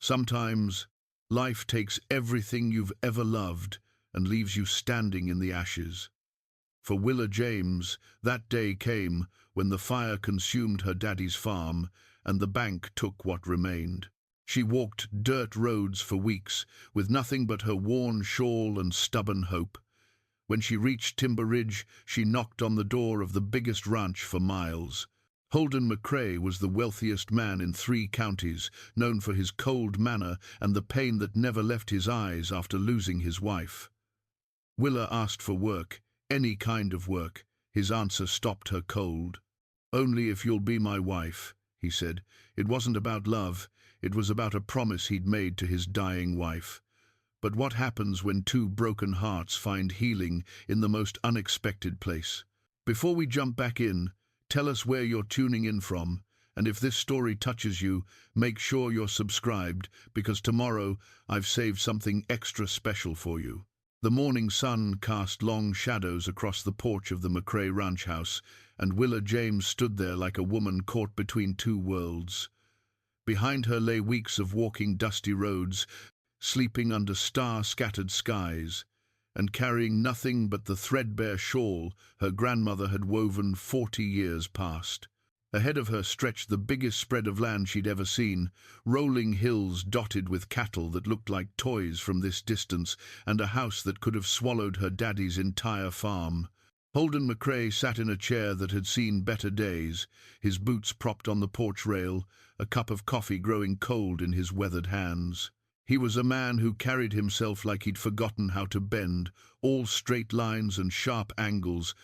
Sometimes life takes everything you've ever loved and leaves you standing in the ashes. For Willa James, that day came when the fire consumed her daddy's farm and the bank took what remained. She walked dirt roads for weeks with nothing but her worn shawl and stubborn hope. When she reached Timber Ridge, she knocked on the door of the biggest ranch for miles. Holden McCrae was the wealthiest man in 3 counties, known for his cold manner and the pain that never left his eyes after losing his wife. Willa asked for work, any kind of work. His answer stopped her cold. "Only if you'll be my wife," he said. It wasn't about love, it was about a promise he'd made to his dying wife. But what happens when 2 broken hearts find healing in the most unexpected place? Before we jump back in, tell us where you're tuning in from, and if this story touches you, make sure you're subscribed, because tomorrow I've saved something extra special for you. The morning sun cast long shadows across the porch of the McCrae ranch house, and Willa James stood there like a woman caught between 2 worlds. Behind her lay weeks of walking dusty roads, sleeping under star-scattered skies, and carrying nothing but the threadbare shawl her grandmother had woven 40 years past. Ahead of her stretched the biggest spread of land she'd ever seen, rolling hills dotted with cattle that looked like toys from this distance, and a house that could have swallowed her daddy's entire farm. Holden McCrae sat in a chair that had seen better days, his boots propped on the porch rail, a cup of coffee growing cold in his weathered hands. He was a man who carried himself like he'd forgotten how to bend, all straight lines and sharp angles,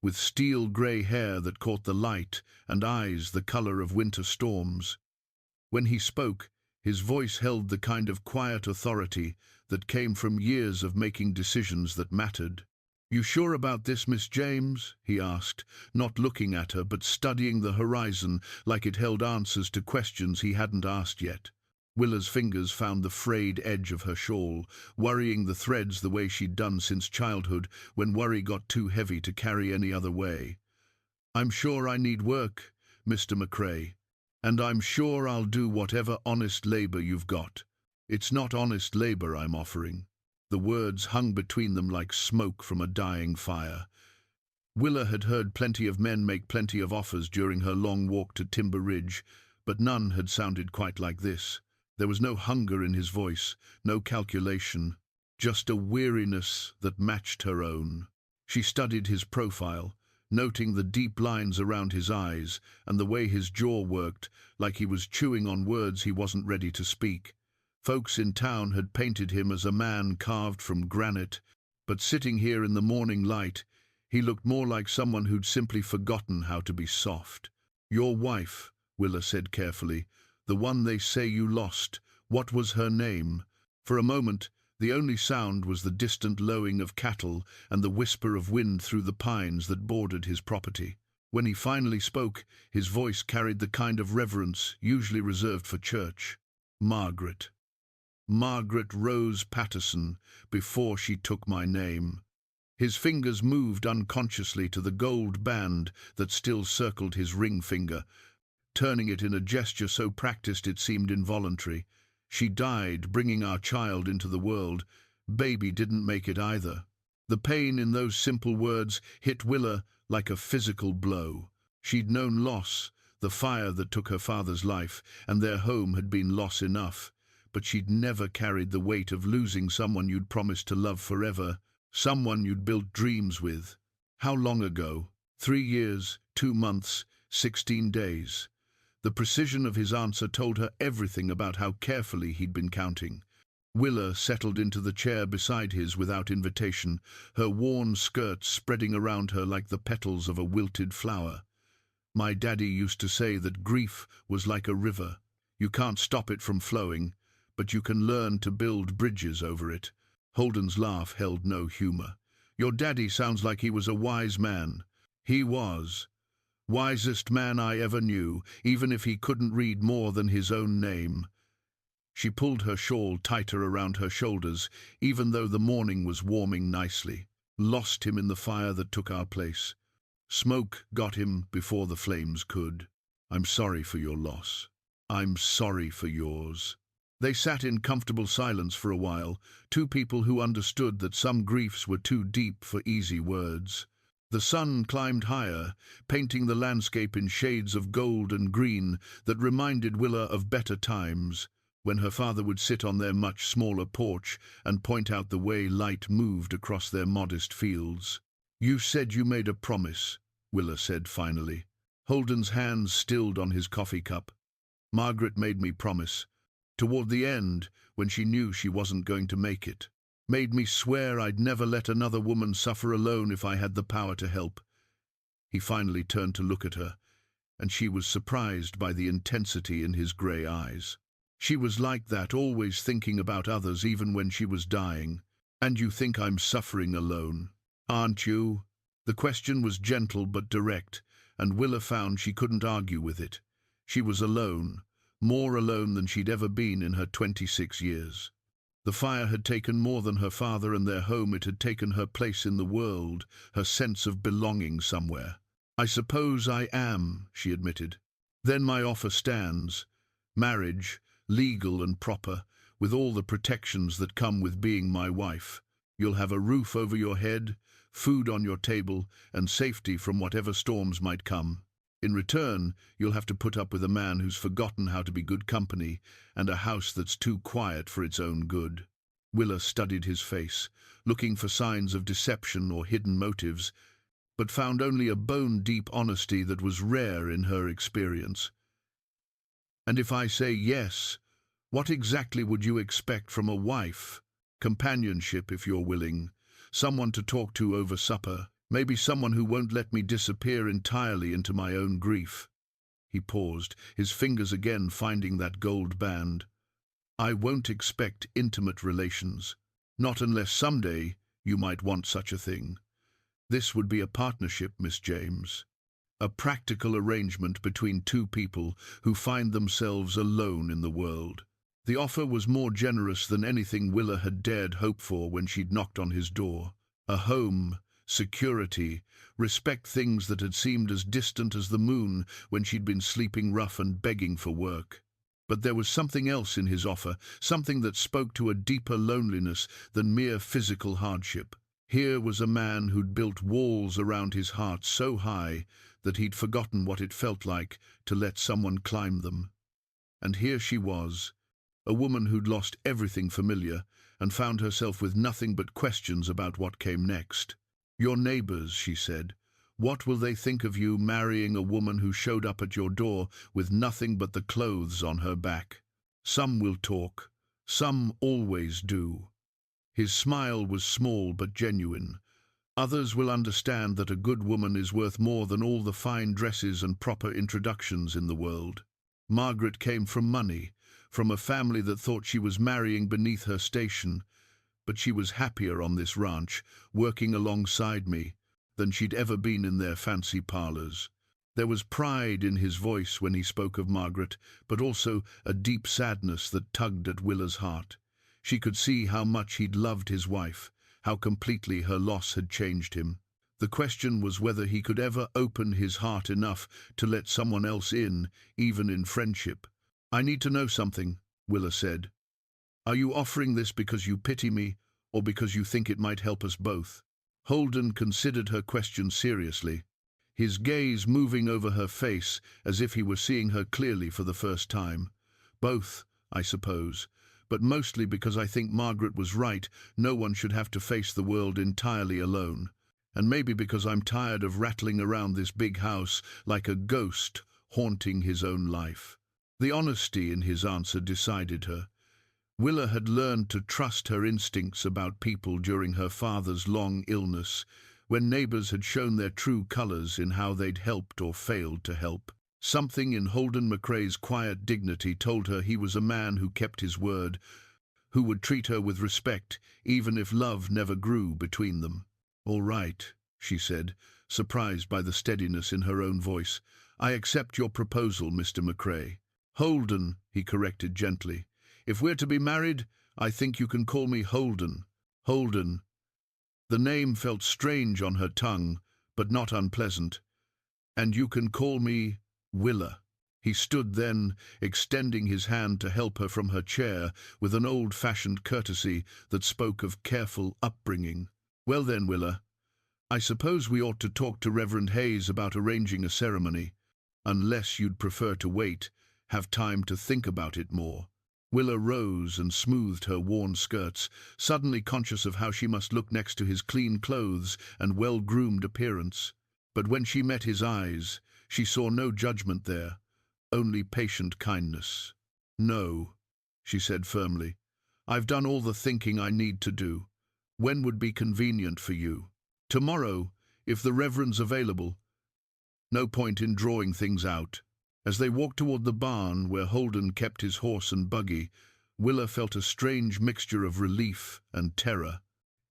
with steel-grey hair that caught the light and eyes the color of winter storms. When he spoke, his voice held the kind of quiet authority that came from years of making decisions that mattered. "You sure about this, Miss James?" he asked, not looking at her but studying the horizon like it held answers to questions he hadn't asked yet. Willa's fingers found the frayed edge of her shawl, worrying the threads the way she'd done since childhood, when worry got too heavy to carry any other way. "I'm sure I need work, Mr. McCrae, and I'm sure I'll do whatever honest labor you've got. It's not honest labor I'm offering." The words hung between them like smoke from a dying fire. Willa had heard plenty of men make plenty of offers during her long walk to Timber Ridge, but none had sounded quite like this. There was no hunger in his voice, no calculation, just a weariness that matched her own. She studied his profile, noting the deep lines around his eyes and the way his jaw worked, like he was chewing on words he wasn't ready to speak. Folks in town had painted him as a man carved from granite, but sitting here in the morning light, he looked more like someone who'd simply forgotten how to be soft. "Your wife," Willa said carefully, "the one they say you lost, what was her name?" For a moment, the only sound was the distant lowing of cattle and the whisper of wind through the pines that bordered his property. When he finally spoke, his voice carried the kind of reverence usually reserved for church. "Margaret. Margaret Rose Patterson, before she took my name." His fingers moved unconsciously to the gold band that still circled his ring finger, turning it in a gesture so practiced it seemed involuntary. "She died, bringing our child into the world. Baby didn't make it either." The pain in those simple words hit Willa like a physical blow. She'd known loss, the fire that took her father's life, and their home had been loss enough. But she'd never carried the weight of losing someone you'd promised to love forever, someone you'd built dreams with. How long ago? 3 years, 2 months, 16 days. The precision of his answer told her everything about how carefully he'd been counting. Willa settled into the chair beside his without invitation, her worn skirts spreading around her like the petals of a wilted flower. "My daddy used to say that grief was like a river. You can't stop it from flowing, but you can learn to build bridges over it." Holden's laugh held no humor. "Your daddy sounds like he was a wise man." "He was. Wisest man I ever knew, even if he couldn't read more than his own name." She pulled her shawl tighter around her shoulders, even though the morning was warming nicely. "Lost him in the fire that took our place. Smoke got him before the flames could. I'm sorry for your loss. I'm sorry for yours." They sat in comfortable silence for a while, two people who understood that some griefs were too deep for easy words. The sun climbed higher, painting the landscape in shades of gold and green that reminded Willa of better times, when her father would sit on their much smaller porch and point out the way light moved across their modest fields. "You said you made a promise," Willa said finally. Holden's hands stilled on his coffee cup. "Margaret made me promise. Toward the end, when she knew she wasn't going to make it. Made me swear I'd never let another woman suffer alone if I had the power to help." He finally turned to look at her, and she was surprised by the intensity in his grey eyes. She was like that, always thinking about others even when she was dying. "And you think I'm suffering alone, aren't you?" The question was gentle but direct, and Willa found she couldn't argue with it. She was alone, more alone than she'd ever been in her 26 years. The fire had taken more than her father and their home. It had taken her place in the world, her sense of belonging somewhere. "I suppose I am," she admitted. "Then my offer stands. Marriage, legal and proper, with all the protections that come with being my wife. You'll have a roof over your head, food on your table, and safety from whatever storms might come. In return, you'll have to put up with a man who's forgotten how to be good company, and a house that's too quiet for its own good." Willa studied his face, looking for signs of deception or hidden motives, but found only a bone-deep honesty that was rare in her experience. "And if I say yes, what exactly would you expect from a wife? Companionship, if you're willing. Someone to talk to over supper. Maybe someone who won't let me disappear entirely into my own grief." He paused, his fingers again finding that gold band. "I won't expect intimate relations. Not unless someday you might want such a thing. This would be a partnership, Miss James. A practical arrangement between two people who find themselves alone in the world." The offer was more generous than anything Willa had dared hope for when she'd knocked on his door. A home, security, respect, things that had seemed as distant as the moon when she'd been sleeping rough and begging for work. But there was something else in his offer, something that spoke to a deeper loneliness than mere physical hardship. Here was a man who'd built walls around his heart so high that he'd forgotten what it felt like to let someone climb them. And here she was, a woman who'd lost everything familiar and found herself with nothing but questions about what came next. "Your neighbors," she said. "What will they think of you marrying a woman who showed up at your door with nothing but the clothes on her back? Some will talk. Some always do." His smile was small but genuine. "Others will understand that a good woman is worth more than all the fine dresses and proper introductions in the world." Margaret came from money, from a family that thought she was marrying beneath her station, but she was happier on this ranch, working alongside me, than she'd ever been in their fancy parlors. There was pride in his voice when he spoke of Margaret, but also a deep sadness that tugged at Willa's heart. She could see how much he'd loved his wife, how completely her loss had changed him. The question was whether he could ever open his heart enough to let someone else in, even in friendship. "I need to know something," Willa said. "Are you offering this because you pity me, or because you think it might help us both?" Holden considered her question seriously, his gaze moving over her face as if he were seeing her clearly for the first time. "Both, I suppose, but mostly because I think Margaret was right. No one should have to face the world entirely alone. And maybe because I'm tired of rattling around this big house like a ghost haunting his own life." The honesty in his answer decided her. Willa had learned to trust her instincts about people during her father's long illness, when neighbors had shown their true colors in how they'd helped or failed to help. Something in Holden McCrae's quiet dignity told her he was a man who kept his word, who would treat her with respect, even if love never grew between them. "All right," she said, surprised by the steadiness in her own voice. "I accept your proposal, Mr. McCrae." "Holden," he corrected gently. "If we're to be married, I think you can call me Holden." Holden. The name felt strange on her tongue, but not unpleasant. "And you can call me Willa." He stood then, extending his hand to help her from her chair with an old-fashioned courtesy that spoke of careful upbringing. "Well then, Willa, I suppose we ought to talk to Reverend Hayes about arranging a ceremony, unless you'd prefer to wait, have time to think about it more." Willa rose and smoothed her worn skirts, suddenly conscious of how she must look next to his clean clothes and well-groomed appearance. But when she met his eyes, she saw no judgment there, only patient kindness. "No," she said firmly. "I've done all the thinking I need to do. When would be convenient for you?" "Tomorrow, if the Reverend's available." No point in drawing things out. As they walked toward the barn where Holden kept his horse and buggy, Willa felt a strange mixture of relief and terror.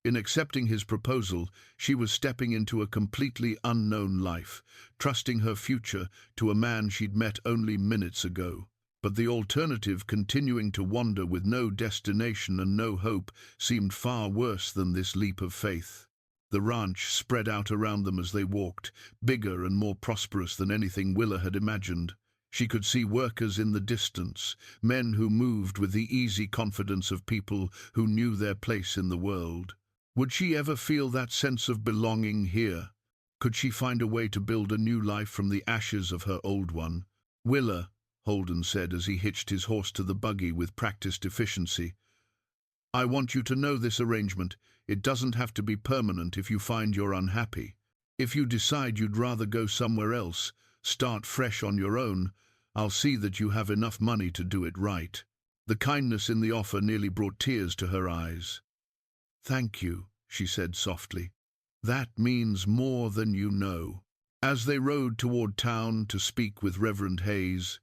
In accepting his proposal, she was stepping into a completely unknown life, trusting her future to a man she'd met only minutes ago. But the alternative, continuing to wander with no destination and no hope, seemed far worse than this leap of faith. The ranch spread out around them as they walked, bigger and more prosperous than anything Willa had imagined. She could see workers in the distance, men who moved with the easy confidence of people who knew their place in the world. Would she ever feel that sense of belonging here? Could she find a way to build a new life from the ashes of her old one? "Willa," Holden said as he hitched his horse to the buggy with practiced efficiency, "I want you to know this arrangement. It doesn't have to be permanent if you find you're unhappy. If you decide you'd rather go somewhere else, start fresh on your own, I'll see that you have enough money to do it right." The kindness in the offer nearly brought tears to her eyes. "Thank you," she said softly. "That means more than you know." As they rode toward town to speak with Reverend Hayes,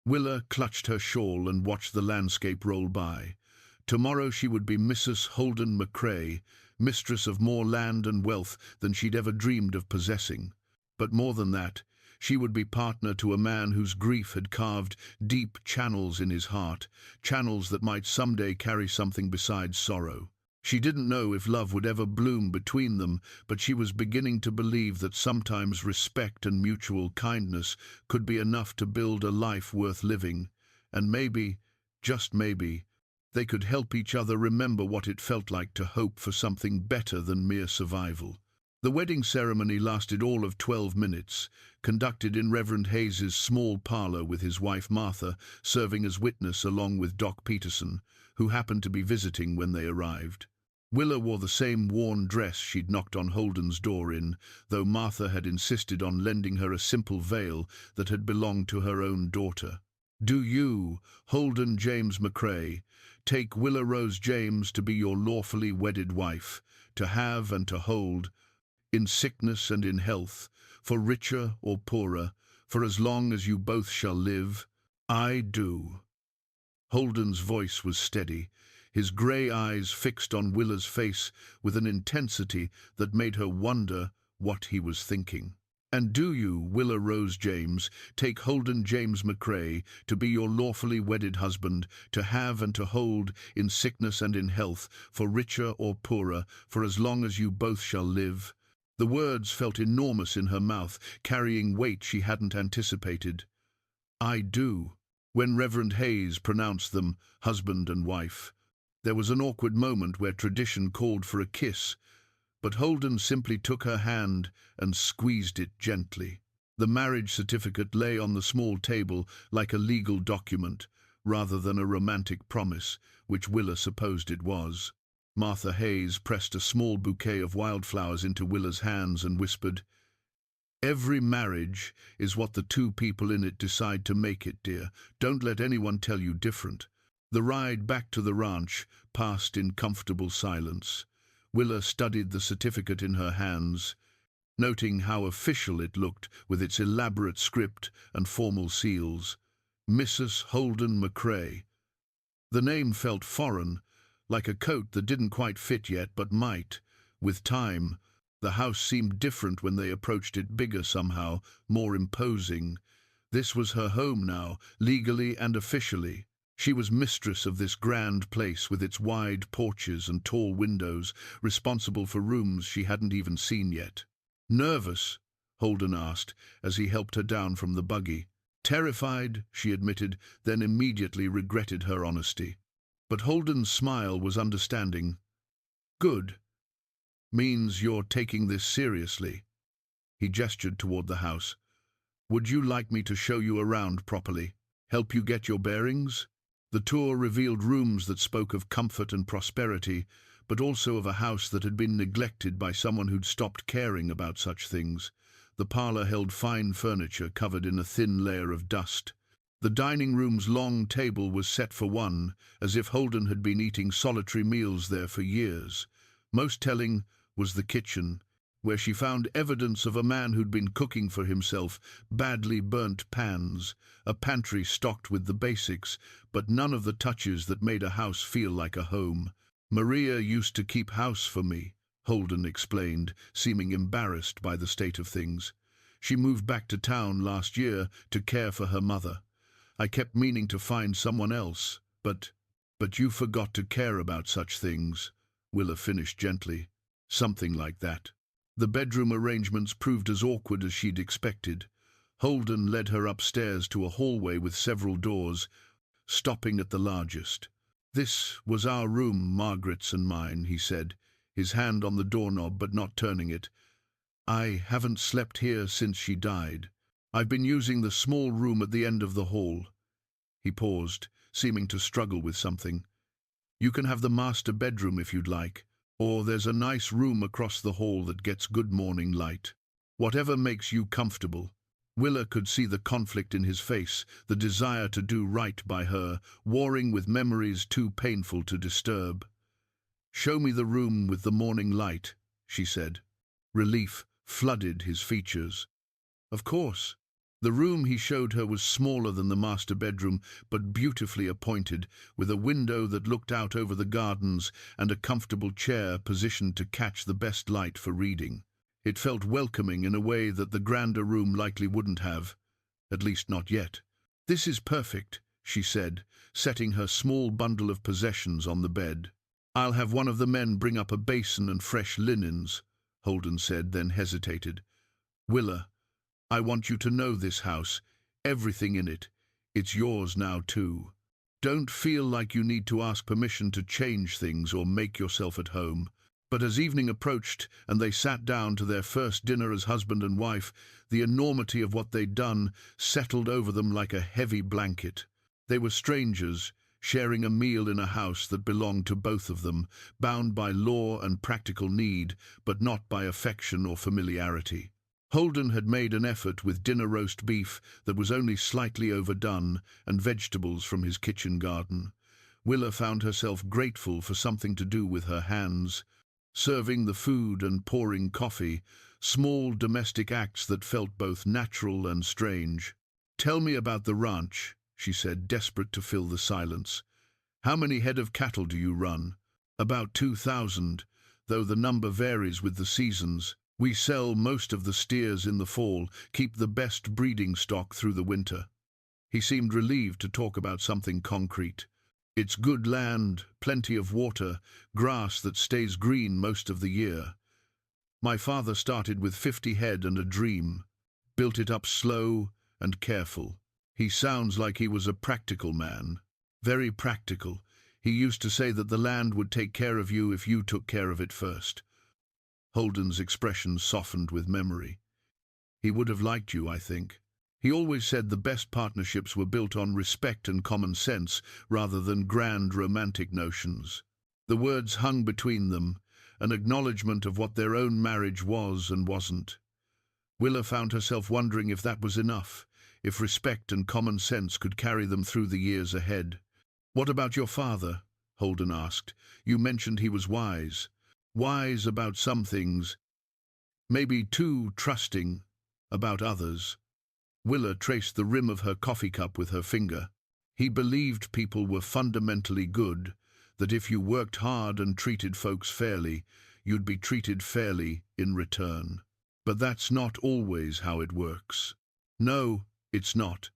Willa clutched her shawl and watched the landscape roll by. Tomorrow she would be Mrs. Holden McCrae, mistress of more land and wealth than she'd ever dreamed of possessing. But more than that, she would be partner to a man whose grief had carved deep channels in his heart, channels that might someday carry something besides sorrow. She didn't know if love would ever bloom between them, but she was beginning to believe that sometimes respect and mutual kindness could be enough to build a life worth living, and maybe, just maybe, they could help each other remember what it felt like to hope for something better than mere survival. The wedding ceremony lasted all of 12 minutes, conducted in Reverend Hayes's small parlor with his wife Martha serving as witness along with Doc Peterson, who happened to be visiting when they arrived. Willa wore the same worn dress she'd knocked on Holden's door in, though Martha had insisted on lending her a simple veil that had belonged to her own daughter. "Do you, Holden James McCrae, take Willa Rose James to be your lawfully wedded wife, to have and to hold, in sickness and in health, for richer or poorer, for as long as you both shall live?" "I do." Holden's voice was steady, his grey eyes fixed on Willa's face with an intensity that made her wonder what he was thinking. "And do you, Willa Rose James, take Holden James McCrae to be your lawfully wedded husband, to have and to hold, in sickness and in health, for richer or poorer, for as long as you both shall live?" The words felt enormous in her mouth, carrying weight she hadn't anticipated. "I do." When Reverend Hayes pronounced them husband and wife, there was an awkward moment where tradition called for a kiss, but Holden simply took her hand and squeezed it gently. The marriage certificate lay on the small table like a legal document, rather than a romantic promise, which Willa supposed it was. Martha Hayes pressed a small bouquet of wildflowers into Willa's hands and whispered, "Every marriage is what the two people in it decide to make it, dear. Don't let anyone tell you different." The ride back to the ranch passed in comfortable silence. Willa studied the certificate in her hands, noting how official it looked with its elaborate script and formal seals. Mrs. Holden McCrae. The name felt foreign, like a coat that didn't quite fit yet but might. With time, the house seemed different when they approached it, bigger somehow, more imposing. This was her home now, legally and officially. She was mistress of this grand place with its wide porches and tall windows, responsible for rooms she hadn't even seen yet. "Nervous?" Holden asked as he helped her down from the buggy. Terrified, she admitted, then immediately regretted her honesty. But Holden's smile was understanding. Good. Means you're taking this seriously. He gestured toward the house. Would you like me to show you around properly? Help you get your bearings? The tour revealed rooms that spoke of comfort and prosperity, but also of a house that had been neglected by someone who'd stopped caring about such things. The parlor held fine furniture covered in a thin layer of dust. The dining room's long table was set for one, as if Holden had been eating solitary meals there for years. Most telling was the kitchen, where she found evidence of a man who'd been cooking for himself, badly burnt pans, a pantry stocked with the basics, but none of the touches that made a house feel like a home. Maria used to keep house for me, Holden explained, seeming embarrassed by the state of things. She moved back to town last year to care for her mother. I kept meaning to find someone else, but you forgot to care about such things, Willa finished gently. Something like that. The bedroom arrangements proved as awkward as she'd expected. Holden led her upstairs to a hallway with several doors, stopping at the largest. This was our room, Margaret's and mine, he said, his hand on the doorknob but not turning it. I haven't slept here since she died. I've been using the small room at the end of the hall. He paused, seeming to struggle with something. You can have the master bedroom if you'd like, or there's a nice room across the hall that gets good morning light. Whatever makes you comfortable. Willa could see the conflict in his face, the desire to do right by her, warring with memories too painful to disturb. Show me the room with the morning light, she said. Relief flooded his features. Of course. The room he showed her was smaller than the master bedroom, but beautifully appointed, with a window that looked out over the gardens and a comfortable chair positioned to catch the best light for reading. It felt welcoming in a way that the grander room likely wouldn't have, at least not yet. This is perfect, she said, setting her small bundle of possessions on the bed. I'll have one of the men bring up a basin and fresh linens, Holden said, then hesitated. Willa, I want you to know this house, everything in it. It's yours now too. Don't feel like you need to ask permission to change things or make yourself at home. But as evening approached and they sat down to their first dinner as husband and wife, the enormity of what they'd done settled over them like a heavy blanket. They were strangers, sharing a meal in a house that belonged to both of them, bound by law and practical need, but not by affection or familiarity. Holden had made an effort with dinner roast beef that was only slightly overdone and vegetables from his kitchen garden. Willa found herself grateful for something to do with her hands. Serving the food and pouring coffee, small domestic acts that felt both natural and strange. Tell me about the ranch, she said, desperate to fill the silence. How many head of cattle do you run? About 2,000, though the number varies with the seasons. We sell most of the steers in the fall, keep the best breeding stock through the winter. He seemed relieved to talk about something concrete. It's good land, plenty of water, grass that stays green most of the year. My father started with 50 head and a dream, built it up slow and careful. He sounds like he was a practical man, very practical. He used to say that the land would take care of you if you took care of it first. Holden's expression softened with memory. He would have liked you, I think. He always said the best partnerships were built on respect and common sense rather than grand romantic notions. The words hung between them, an acknowledgement of what their own marriage was and wasn't. Willa found herself wondering if that was enough, if respect and common sense could carry them through the years ahead. What about your father? Holden asked. You mentioned he was wise. Wise about some things, maybe too trusting about others. Willa traced the rim of her coffee cup with her finger. He believed people were fundamentally good, that if you worked hard and treated folks fairly, you'd be treated fairly in return. But that's not always how it works. No, it's not.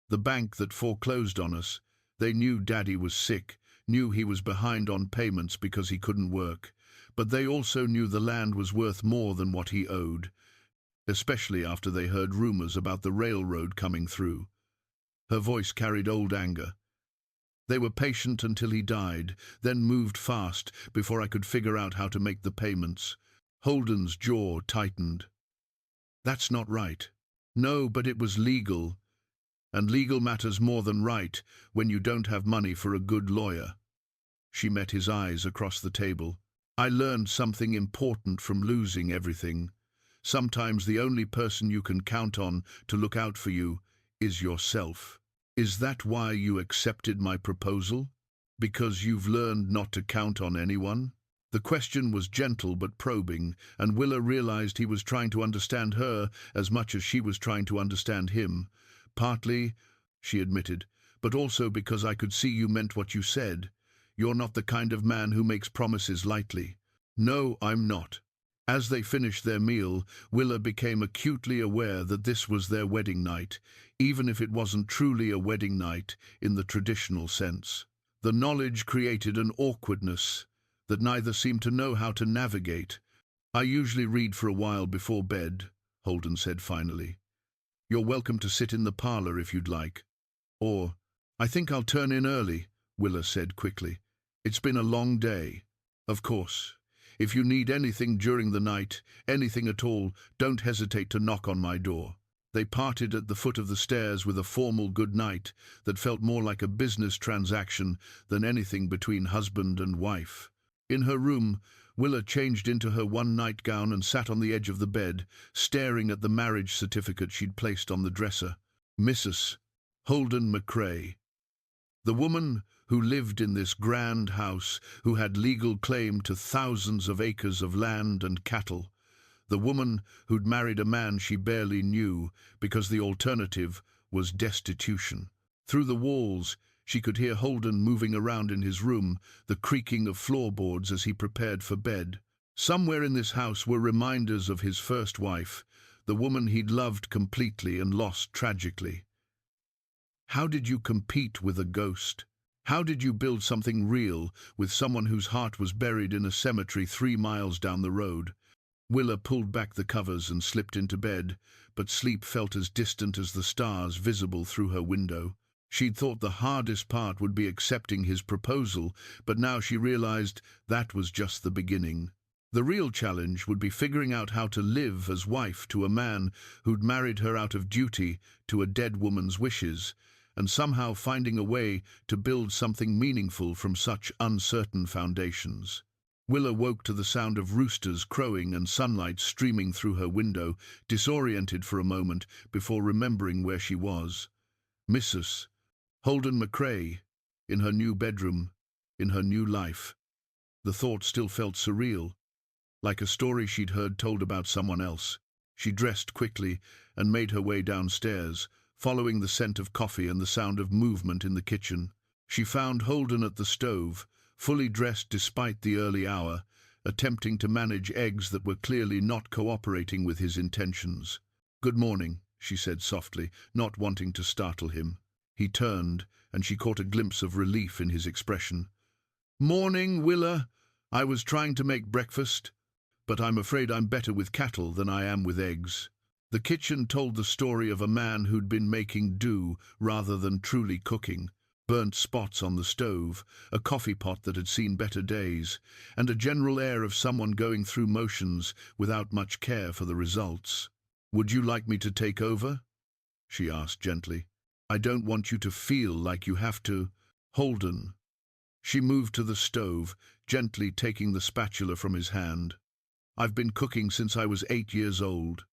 The bank that foreclosed on us, they knew Daddy was sick, knew he was behind on payments because he couldn't work, but they also knew the land was worth more than what he owed. especially after they heard rumors about the railroad coming through. Her voice carried old anger. They were patient until he died, then moved fast before I could figure out how to make the payments. Holden's jaw tightened. That's not right. No, but it was legal. And legal matters more than right when you don't have money for a good lawyer. She met his eyes across the table. I learned something important from losing everything. Sometimes the only person you can count on to look out for you is yourself. Is that why you accepted my proposal? Because you've learned not to count on anyone? The question was gentle but probing, and Willa realized he was trying to understand her as much as she was trying to understand him. Partly, she admitted, but also because I could see you meant what you said. You're not the kind of man who makes promises lightly. No, I'm not. As they finished their meal, Willa became acutely aware that this was their wedding night, even if it wasn't truly a wedding night in the traditional sense. The knowledge created an awkwardness that neither seemed to know how to navigate. I usually read for a while before bed, Holden said finally. You're welcome to sit in the parlor if you'd like. Or, I think I'll turn in early, Willa said quickly. It's been a long day. Of course. If you need anything during the night, anything at all, don't hesitate to knock on my door. They parted at the foot of the stairs with a formal good night that felt more like a business transaction than anything between husband and wife. In her room, Willa changed into her one nightgown and sat on the edge of the bed, staring at the marriage certificate she'd placed on the dresser. Mrs. Holden McCrae. The woman who lived in this grand house, who had legal claim to thousands of acres of land and cattle. The woman who'd married a man she barely knew because the alternative was destitution. Through the walls, she could hear Holden moving around in his room, the creaking of floorboards as he prepared for bed. Somewhere in this house were reminders of his first wife, the woman he'd loved completely and lost tragically. How did you compete with a ghost? How did you build something real with someone whose heart was buried in a cemetery 3 miles down the road? Willa pulled back the covers and slipped into bed, but sleep felt as distant as the stars visible through her window. She'd thought the hardest part would be accepting his proposal, but now she realized that was just the beginning. The real challenge would be figuring out how to live as wife to a man who'd married her out of duty to a dead woman's wishes, and somehow finding a way to build something meaningful from such uncertain foundations. Willa woke to the sound of roosters crowing and sunlight streaming through her window, disoriented for a moment before remembering where she was. Mrs. Holden McCrae, in her new bedroom, in her new life. The thought still felt surreal, like a story she'd heard told about someone else. She dressed quickly and made her way downstairs, following the scent of coffee and the sound of movement in the kitchen. She found Holden at the stove, fully dressed despite the early hour, attempting to manage eggs that were clearly not cooperating with his intentions. "Good morning," she said softly, not wanting to startle him. He turned, and she caught a glimpse of relief in his expression. "Morning, Willa. I was trying to make breakfast, but I'm afraid I'm better with cattle than I am with eggs." The kitchen told the story of a man who'd been making do rather than truly cooking. Burnt spots on the stove, a coffee pot that had seen better days, and a general air of someone going through motions without much care for the results. "Would you like me to take over?" she asked gently. "I don't want you to feel like you have to." "Holden." She moved to the stove, gently taking the spatula from his hand. "I've been cooking since I was 8 years old.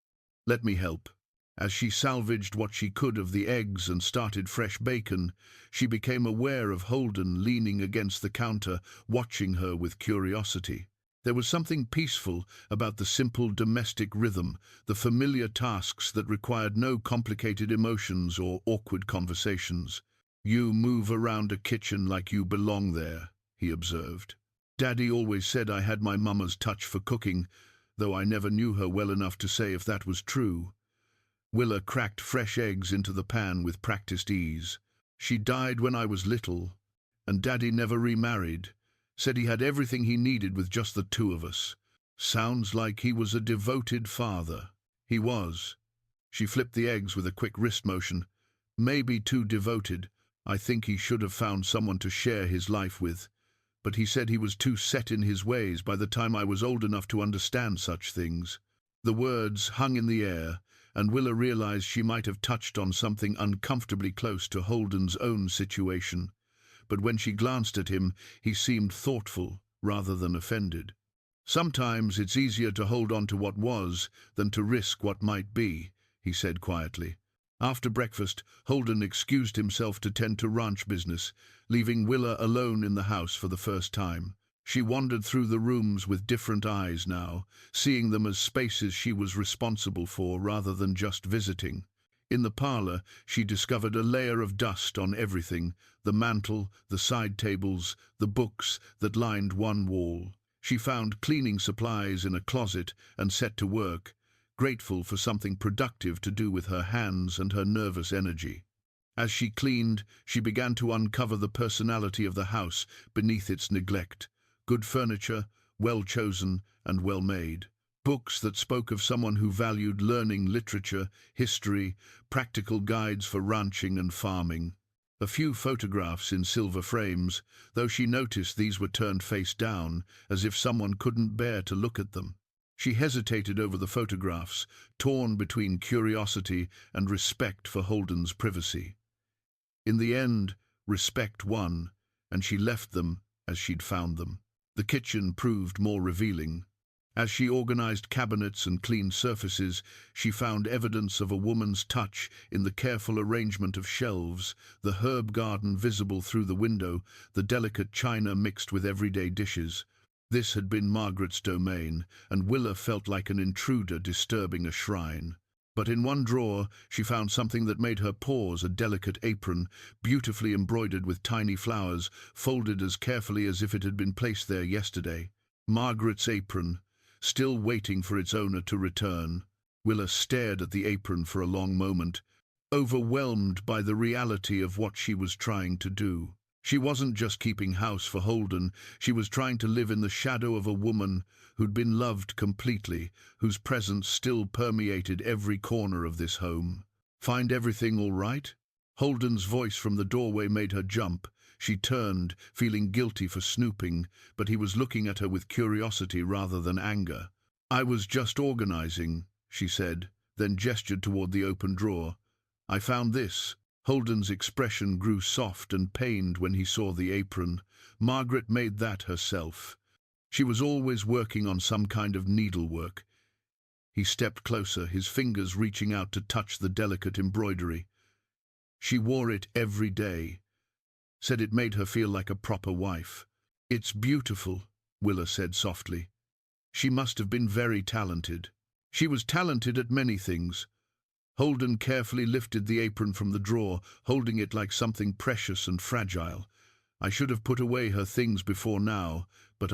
Let me help." As she salvaged what she could of the eggs and started fresh bacon, she became aware of Holden leaning against the counter, watching her with curiosity. There was something peaceful about the simple domestic rhythm, the familiar tasks that required no complicated emotions or awkward conversations. "You move around a kitchen like you belong there," he observed. "Daddy always said I had my mama's touch for cooking, though I never knew her well enough to say if that was true." Willa cracked fresh eggs into the pan with practiced ease. "She died when I was little, and Daddy never remarried. Said he had everything he needed with just the 2 of us. Sounds like he was a devoted father." He was. She flipped the eggs with a quick wrist motion. Maybe too devoted. I think he should have found someone to share his life with. But he said he was too set in his ways by the time I was old enough to understand such things. The words hung in the air, and Willa realized she might have touched on something uncomfortably close to Holden's own situation. But when she glanced at him, he seemed thoughtful rather than offended. "Sometimes it's easier to hold on to what was than to risk what might be," he said quietly. After breakfast, Holden excused himself to tend to ranch business, leaving Willa alone in the house for the first time. She wandered through the rooms with different eyes now, seeing them as spaces she was responsible for rather than just visiting. In the parlor, she discovered a layer of dust on everything: the mantel, the side tables, the books that lined one wall. She found cleaning supplies in a closet and set to work, grateful for something productive to do with her hands and her nervous energy. As she cleaned, she began to uncover the personality of the house beneath its neglect. Good furniture, well-chosen and well-made. Books that spoke of someone who valued learning literature, history, practical guides for ranching and farming. A few photographs in silver frames, though she noticed these were turned face down, as if someone couldn't bear to look at them. She hesitated over the photographs, torn between curiosity and respect for Holden's privacy. In the end, respect won, and she left them as she'd found them. The kitchen proved more revealing. As she organized cabinets and cleaned surfaces, she found evidence of a woman's touch in the careful arrangement of shelves, the herb garden visible through the window, the delicate china mixed with everyday dishes. This had been Margaret's domain, and Willa felt like an intruder disturbing a shrine. But in one drawer, she found something that made her pause: a delicate apron, beautifully embroidered with tiny flowers, folded as carefully as if it had been placed there yesterday. Margaret's apron, still waiting for its owner to return. Willa stared at the apron for a long moment, overwhelmed by the reality of what she was trying to do. She wasn't just keeping house for Holden, she was trying to live in the shadow of a woman who'd been loved completely, whose presence still permeated every corner of this home. "Find everything all right?" Holden's voice from the doorway made her jump. She turned, feeling guilty for snooping, but he was looking at her with curiosity rather than anger. "I was just organizing," she said, then gestured toward the open drawer. "I found this." Holden's expression grew soft and pained when he saw the apron. Margaret made that herself. She was always working on some kind of needlework. He stepped closer, his fingers reaching out to touch the delicate embroidery. She wore it every day, said it made her feel like a proper wife. "It's beautiful," Willa said softly. She must have been very talented. She was talented at many things. Holden carefully lifted the apron from the drawer, holding it like something precious and fragile. "I should have put away her things before now, but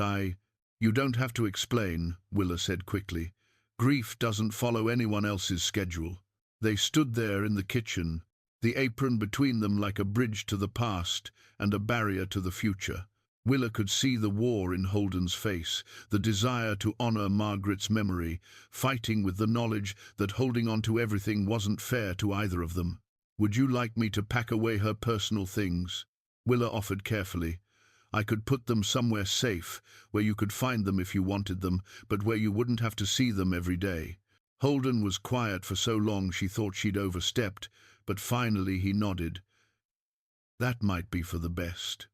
You don't have to explain," Willa said quickly. "Grief doesn't follow anyone else's schedule." They stood there in the kitchen, the apron between them like a bridge to the past and a barrier to the future. Willa could see the war in Holden's face, the desire to honor Margaret's memory, fighting with the knowledge that holding on to everything wasn't fair to either of them. "Would you like me to pack away her personal things?" Willa offered carefully. "I could put them somewhere safe, where you could find them if you wanted them, but where you wouldn't have to see them every day." Holden was quiet for so long she thought she'd overstepped, but finally he nodded. "That might be for the best."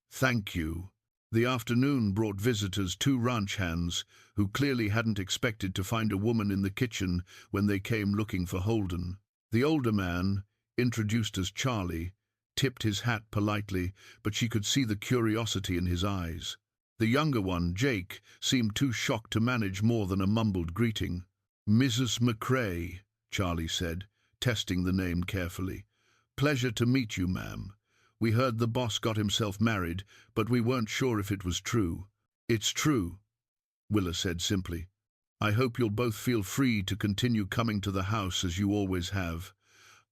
"Thank you." The afternoon brought visitors, 2 ranch hands, who clearly hadn't expected to find a woman in the kitchen when they came looking for Holden. The older man, introduced as Charlie, tipped his hat politely, but she could see the curiosity in his eyes. The younger one, Jake, seemed too shocked to manage more than a mumbled greeting. "Mrs. McCrae," Charlie said, testing the name carefully. "Pleasure to meet you, ma'am. We heard the boss got himself married, but we weren't sure if it was true." "It's true," Willa said simply. "I hope you'll both feel free to continue coming to the house as you always have.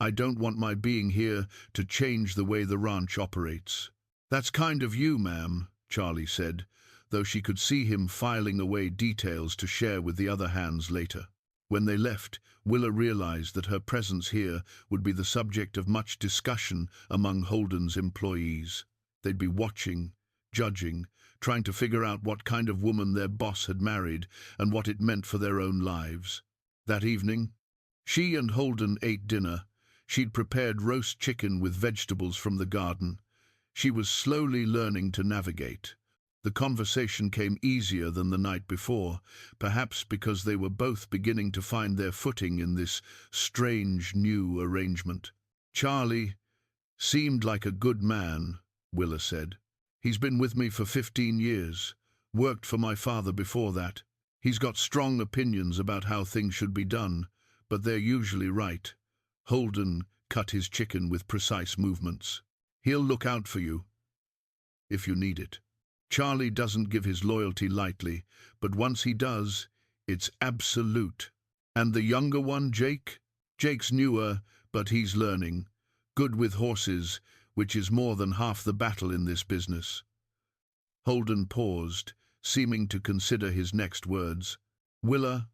I don't want my being here to change the way the ranch operates." "That's kind of you, ma'am," Charlie said, though she could see him filing away details to share with the other hands later. When they left, Willa realized that her presence here would be the subject of much discussion among Holden's employees. They'd be watching, judging, trying to figure out what kind of woman their boss had married and what it meant for their own lives. That evening, she and Holden ate dinner. She'd prepared roast chicken with vegetables from the garden. She was slowly learning to navigate. The conversation came easier than the night before, perhaps because they were both beginning to find their footing in this strange new arrangement. "Charlie seemed like a good man," Willa said. "He's been with me for 15 years, worked for my father before that. He's got strong opinions about how things should be done, but they're usually right." Holden cut his chicken with precise movements. "He'll look out for you, if you need it. Charlie doesn't give his loyalty lightly, but once he does, it's absolute." "And the younger one, Jake?" "Jake's newer, but he's learning. Good with horses, which is more than half the battle in this business." Holden paused, seeming to consider his next words. "Willa,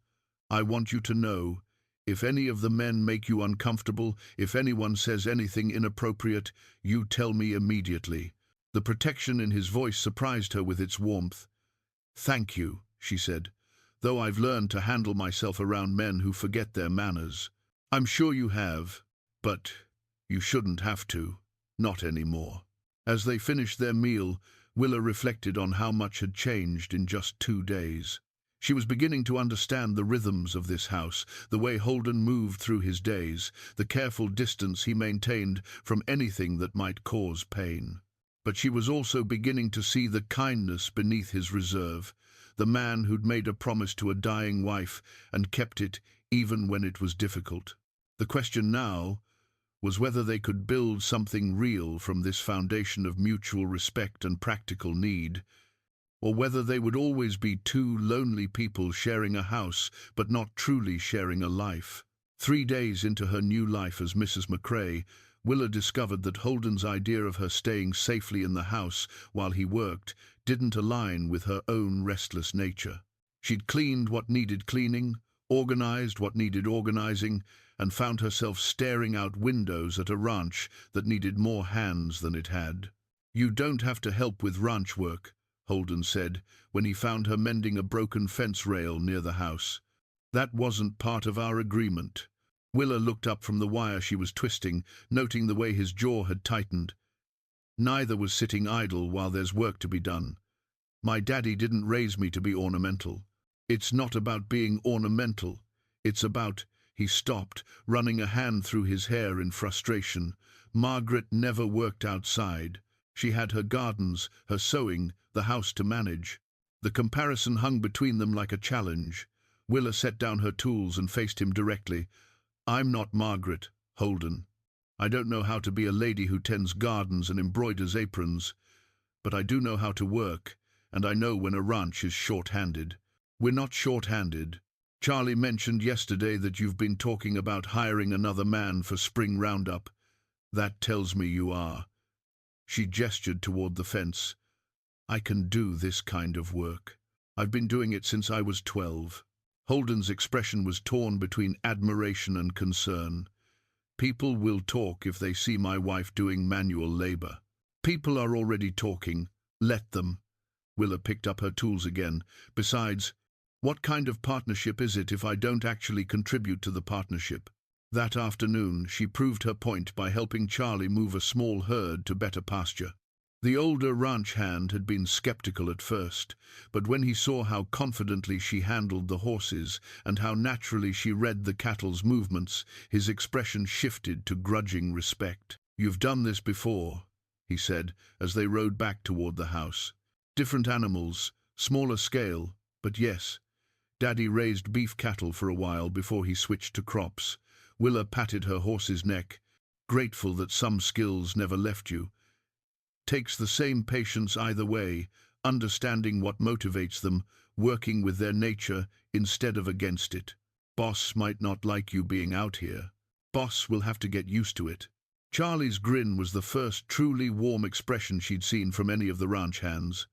I want you to know, if any of the men make you uncomfortable, if anyone says anything inappropriate, you tell me immediately." The protection in his voice surprised her with its warmth. "Thank you," she said, "though I've learned to handle myself around men who forget their manners." "I'm sure you have, but you shouldn't have to. Not anymore." As they finished their meal, Willa reflected on how much had changed in just 2 days. She was beginning to understand the rhythms of this house, the way Holden moved through his days, the careful distance he maintained from anything that might cause pain. But she was also beginning to see the kindness beneath his reserve, the man who'd made a promise to a dying wife and kept it even when it was difficult. The question now was whether they could build something real from this foundation of mutual respect and practical need, or whether they would always be two lonely people sharing a house but not truly sharing a life. 3 days into her new life as Mrs. McCrae, Willa discovered that Holden's idea of her staying safely in the house while he worked didn't align with her own restless nature. She'd cleaned what needed cleaning, organized what needed organizing, and found herself staring out windows at a ranch that needed more hands than it had. "You don't have to help with ranch work," Holden said when he found her mending a broken fence rail near the house. "That wasn't part of our agreement." Willa looked up from the wire she was twisting, noting the way his jaw had tightened. "Neither was sitting idle while there's work to be done. My daddy didn't raise me to be ornamental." "It's not about being ornamental. It's about—" He stopped, running a hand through his hair in frustration. "Margaret never worked outside. She had her gardens, her sewing, the house to manage." The comparison hung between them like a challenge. Willa set down her tools and faced him directly. "I'm not Margaret, Holden. I don't know how to be a lady who tends gardens and embroiders aprons, but I do know how to work, and I know when a ranch is short-handed." "We're not short-handed. Charlie mentioned yesterday that you've been talking about hiring another man for spring roundup. That tells me you are." She gestured toward the fence. "I can do this kind of work. I've been doing it since I was 12. Holden's expression was torn between admiration and concern. "People will talk if they see my wife doing manual labor." "People are already talking. Let them." Willa picked up her tools again. "Besides, what kind of partnership is it if I don't actually contribute to the partnership?" That afternoon, she proved her point by helping Charlie move a small herd to better pasture. The older ranch hand had been skeptical at first, but when he saw how confidently she handled the horses and how naturally she read the cattle's movements, his expression shifted to grudging respect. "You've done this before," he said, as they rode back toward the house. "Different animals, smaller scale, but yes. Daddy raised beef cattle for a while before he switched to crops." Willa patted her horse's neck. "Grateful that some skills never left you. Takes the same patience either way, understanding what motivates them, working with their nature instead of against it. Boss might not like you being out here. Boss will have to get used to it." Charlie's grin was the first truly warm expression she'd seen from any of the ranch hands.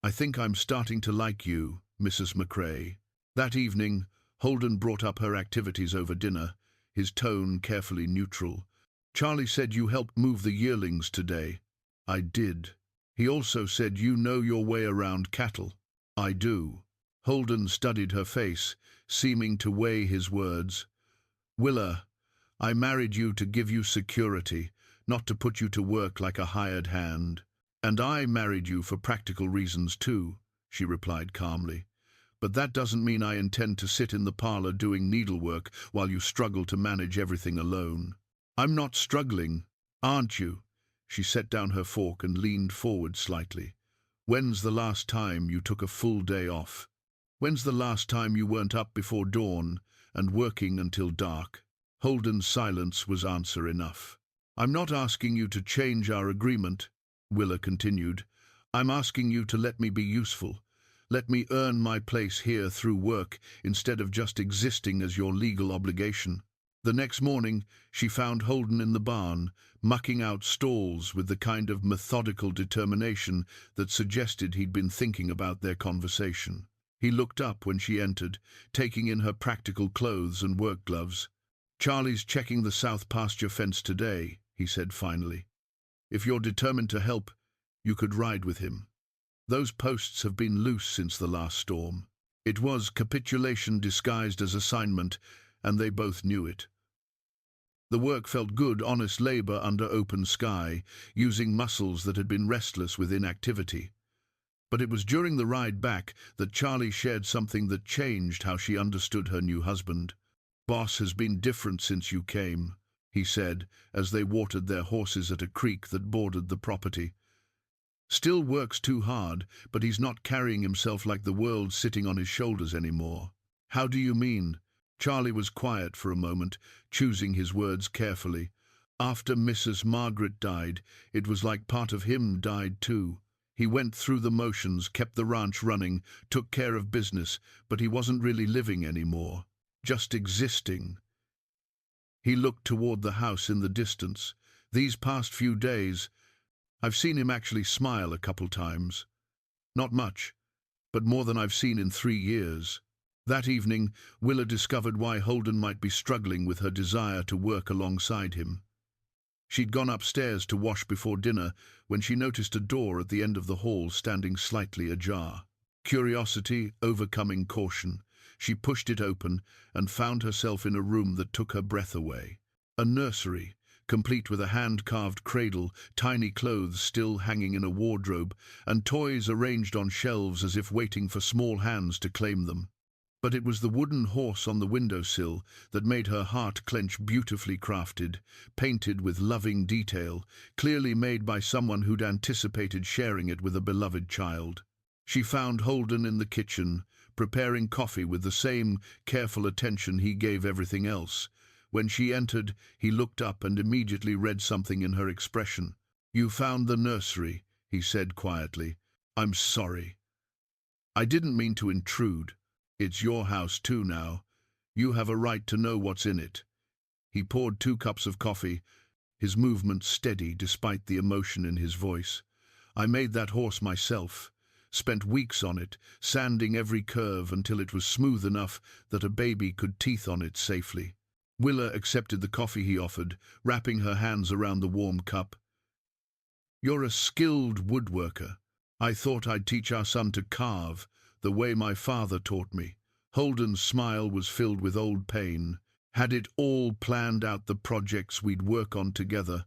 "I think I'm starting to like you, Mrs. McCrae." That evening, Holden brought up her activities over dinner, his tone carefully neutral. Charlie said you helped move the yearlings today. I did. He also said you know your way around cattle. I do. Holden studied her face, seeming to weigh his words. Willa, I married you to give you security, not to put you to work like a hired hand. And I married you for practical reasons too, she replied calmly. But that doesn't mean I intend to sit in the parlor doing needlework while you struggle to manage everything alone. I'm not struggling, aren't you? She set down her fork and leaned forward slightly. When's the last time you took a full day off? When's the last time you weren't up before dawn and working until dark? Holden's silence was answer enough. I'm not asking you to change our agreement, Willa continued. I'm asking you to let me be useful. Let me earn my place here through work instead of just existing as your legal obligation. The next morning, she found Holden in the barn, mucking out stalls with the kind of methodical determination that suggested he'd been thinking about their conversation. He looked up when she entered, taking in her practical clothes and work gloves. Charlie's checking the south pasture fence today, he said finally. If you're determined to help, you could ride with him. Those posts have been loose since the last storm. It was capitulation disguised as assignment, and they both knew it. The work felt good, honest labor under open sky, using muscles that had been restless with inactivity. But it was during the ride back that Charlie shared something that changed how she understood her new husband. Boss has been different since you came, he said, as they watered their horses at a creek that bordered the property. Still works too hard, but he's not carrying himself like the world sitting on his shoulders anymore. How do you mean? Charlie was quiet for a moment, choosing his words carefully. After Mrs. Margaret died, it was like part of him died too. He went through the motions, kept the ranch running, took care of business, but he wasn't really living anymore, just existing. He looked toward the house in the distance. These past few days, I've seen him actually smile a couple times. Not much, but more than I've seen in 3 years. That evening, Willa discovered why Holden might be struggling with her desire to work alongside him. She'd gone upstairs to wash before dinner when she noticed a door at the end of the hall standing slightly ajar. Curiosity overcoming caution, she pushed it open and found herself in a room that took her breath away. A nursery, complete with a hand-carved cradle, tiny clothes still hanging in a wardrobe, and toys arranged on shelves as if waiting for small hands to claim them. But it was the wooden horse on the windowsill that made her heart clench, beautifully crafted, painted with loving detail, clearly made by someone who'd anticipated sharing it with a beloved child. She found Holden in the kitchen, preparing coffee with the same careful attention he gave everything else. When she entered, he looked up and immediately read something in her expression. "You found the nursery," he said quietly. "I'm sorry. I didn't mean to intrude. It's your house too now. You have a right to know what's in it." He poured 2 cups of coffee, his movements steady despite the emotion in his voice. "I made that horse myself. Spent weeks on it, sanding every curve until it was smooth enough that a baby could teeth on it safely." Willa accepted the coffee he offered, wrapping her hands around the warm cup. "You're a skilled woodworker. I thought I'd teach our son to carve, the way my father taught me." Holden's smile was filled with old pain. Had it all planned out the projects we'd work on together,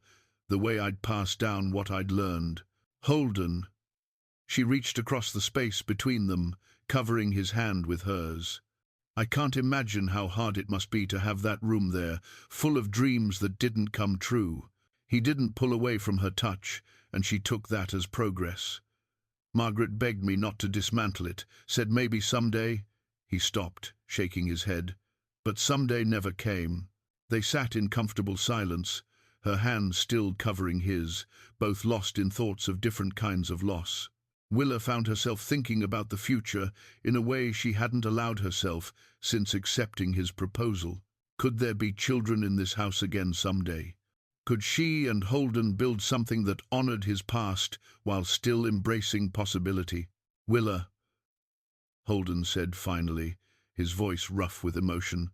the way I'd pass down what I'd learned. Holden. She reached across the space between them, covering his hand with hers. "I can't imagine how hard it must be to have that room there, full of dreams that didn't come true." He didn't pull away from her touch, and she took that as progress. "Margaret begged me not to dismantle it, said maybe someday." He stopped, shaking his head. But someday never came. They sat in comfortable silence, her hand still covering his, both lost in thoughts of different kinds of loss. Willa found herself thinking about the future in a way she hadn't allowed herself since accepting his proposal. Could there be children in this house again someday? Could she and Holden build something that honored his past while still embracing possibility? "Willa," Holden said finally, his voice rough with emotion.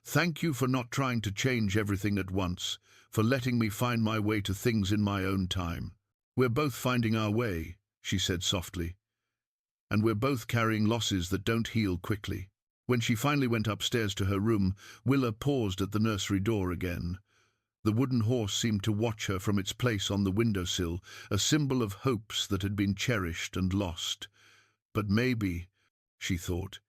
"Thank you for not trying to change everything at once, for letting me find my way to things in my own time. We're both finding our way," she said softly, "and we're both carrying losses that don't heal quickly." When she finally went upstairs to her room, Willa paused at the nursery door again. The wooden horse seemed to watch her from its place on the windowsill, a symbol of hopes that had been cherished and lost. But maybe, she thought,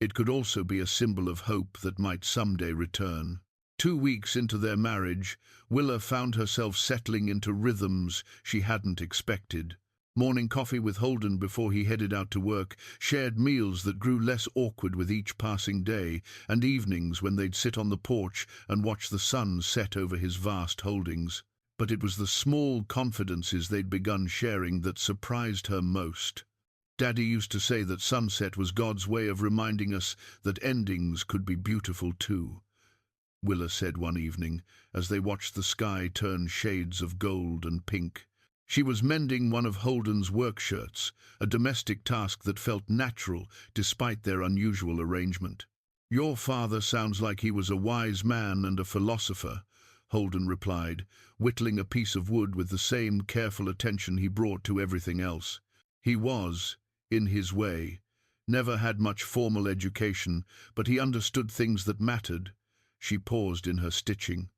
it could also be a symbol of hope that might someday return. 2 weeks into their marriage, Willa found herself settling into rhythms she hadn't expected. Morning coffee with Holden before he headed out to work, shared meals that grew less awkward with each passing day, and evenings when they'd sit on the porch and watch the sun set over his vast holdings. But it was the small confidences they'd begun sharing that surprised her most. Daddy used to say that sunset was God's way of reminding us that endings could be beautiful too, Willa said one evening, as they watched the sky turn shades of gold and pink. She was mending one of Holden's work shirts, a domestic task that felt natural despite their unusual arrangement. "Your father sounds like he was a wise man and a philosopher," Holden replied, whittling a piece of wood with the same careful attention he brought to everything else. "He was, in his way, never had much formal education, but he understood things that mattered." She paused in her stitching.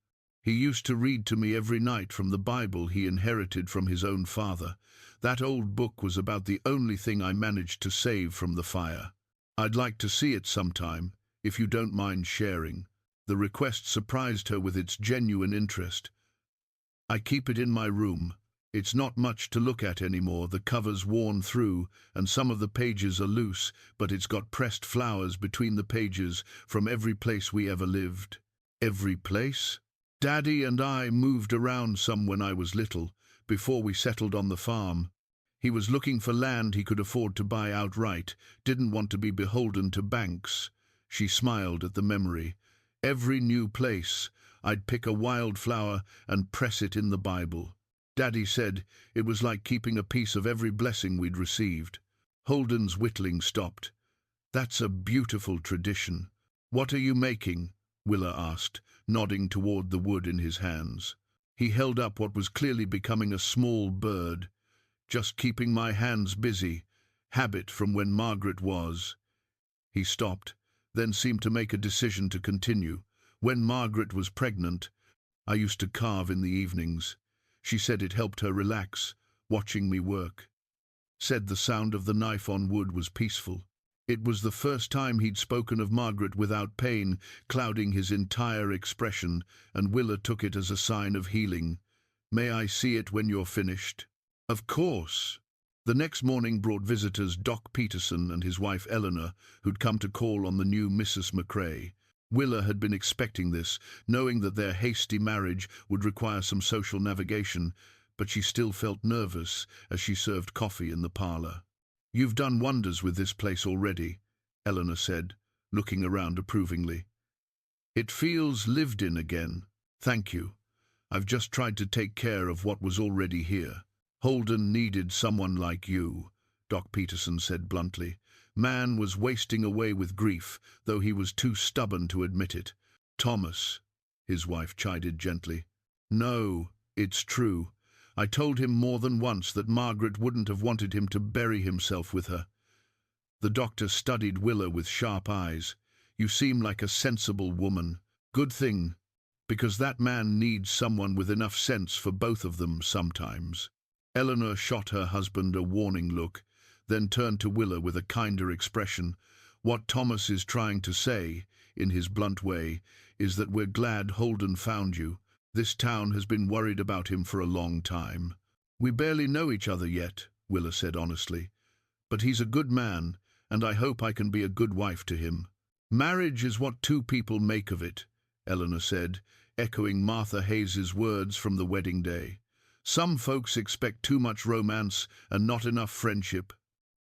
"He used to read to me every night from the Bible he inherited from his own father. That old book was about the only thing I managed to save from the fire. I'd like to see it sometime, if you don't mind sharing." The request surprised her with its genuine interest. "I keep it in my room. It's not much to look at anymore, the cover's worn through, and some of the pages are loose, but it's got pressed flowers between the pages from every place we ever lived." "Every place?" "Daddy and I moved around some when I was little, before we settled on the farm. He was looking for land he could afford to buy outright, didn't want to be beholden to banks." She smiled at the memory. "Every new place, I'd pick a wildflower and press it in the Bible. Daddy said it was like keeping a piece of every blessing we'd received." Holden's whittling stopped. "That's a beautiful tradition. What are you making?" Willa asked, nodding toward the wood in his hands. He held up what was clearly becoming a small bird. "Just keeping my hands busy. Habit from when Margaret was." He stopped, then seemed to make a decision to continue. "When Margaret was pregnant, I used to carve in the evenings. She said it helped her relax, watching me work. Said the sound of the knife on wood was peaceful." It was the first time he'd spoken of Margaret without pain clouding his entire expression, and Willa took it as a sign of healing. "May I see it when you're finished?" "Of course." The next morning brought visitors Doc Peterson and his wife Eleanor, who'd come to call on the new Mrs. McCrae. Willa had been expecting this, knowing that their hasty marriage would require some social navigation, but she still felt nervous as she served coffee in the parlor. "You've done wonders with this place already," Eleanor said, looking around approvingly. "It feels lived in again. Thank you. I've just tried to take care of what was already here." "Holden needed someone like you," Doc Peterson said bluntly. "Man was wasting away with grief, though he was too stubborn to admit it." "Thomas," his wife chided gently. "No, it's true. I told him more than once that Margaret wouldn't have wanted him to bury himself with her." The doctor studied Willa with sharp eyes. "You seem like a sensible woman. Good thing, because that man needs someone with enough sense for both of them sometimes." Eleanor shot her husband a warning look, then turned to Willa with a kinder expression. "What Thomas is trying to say, in his blunt way, is that we're glad Holden found you. This town has been worried about him for a long time." "We barely know each other yet," Willa said honestly. "But he's a good man, and I hope I can be a good wife to him." "Marriage is what two people make of it," Eleanor said, echoing Martha Hayes's words from the wedding day. "Some folks expect too much romance and not enough friendship.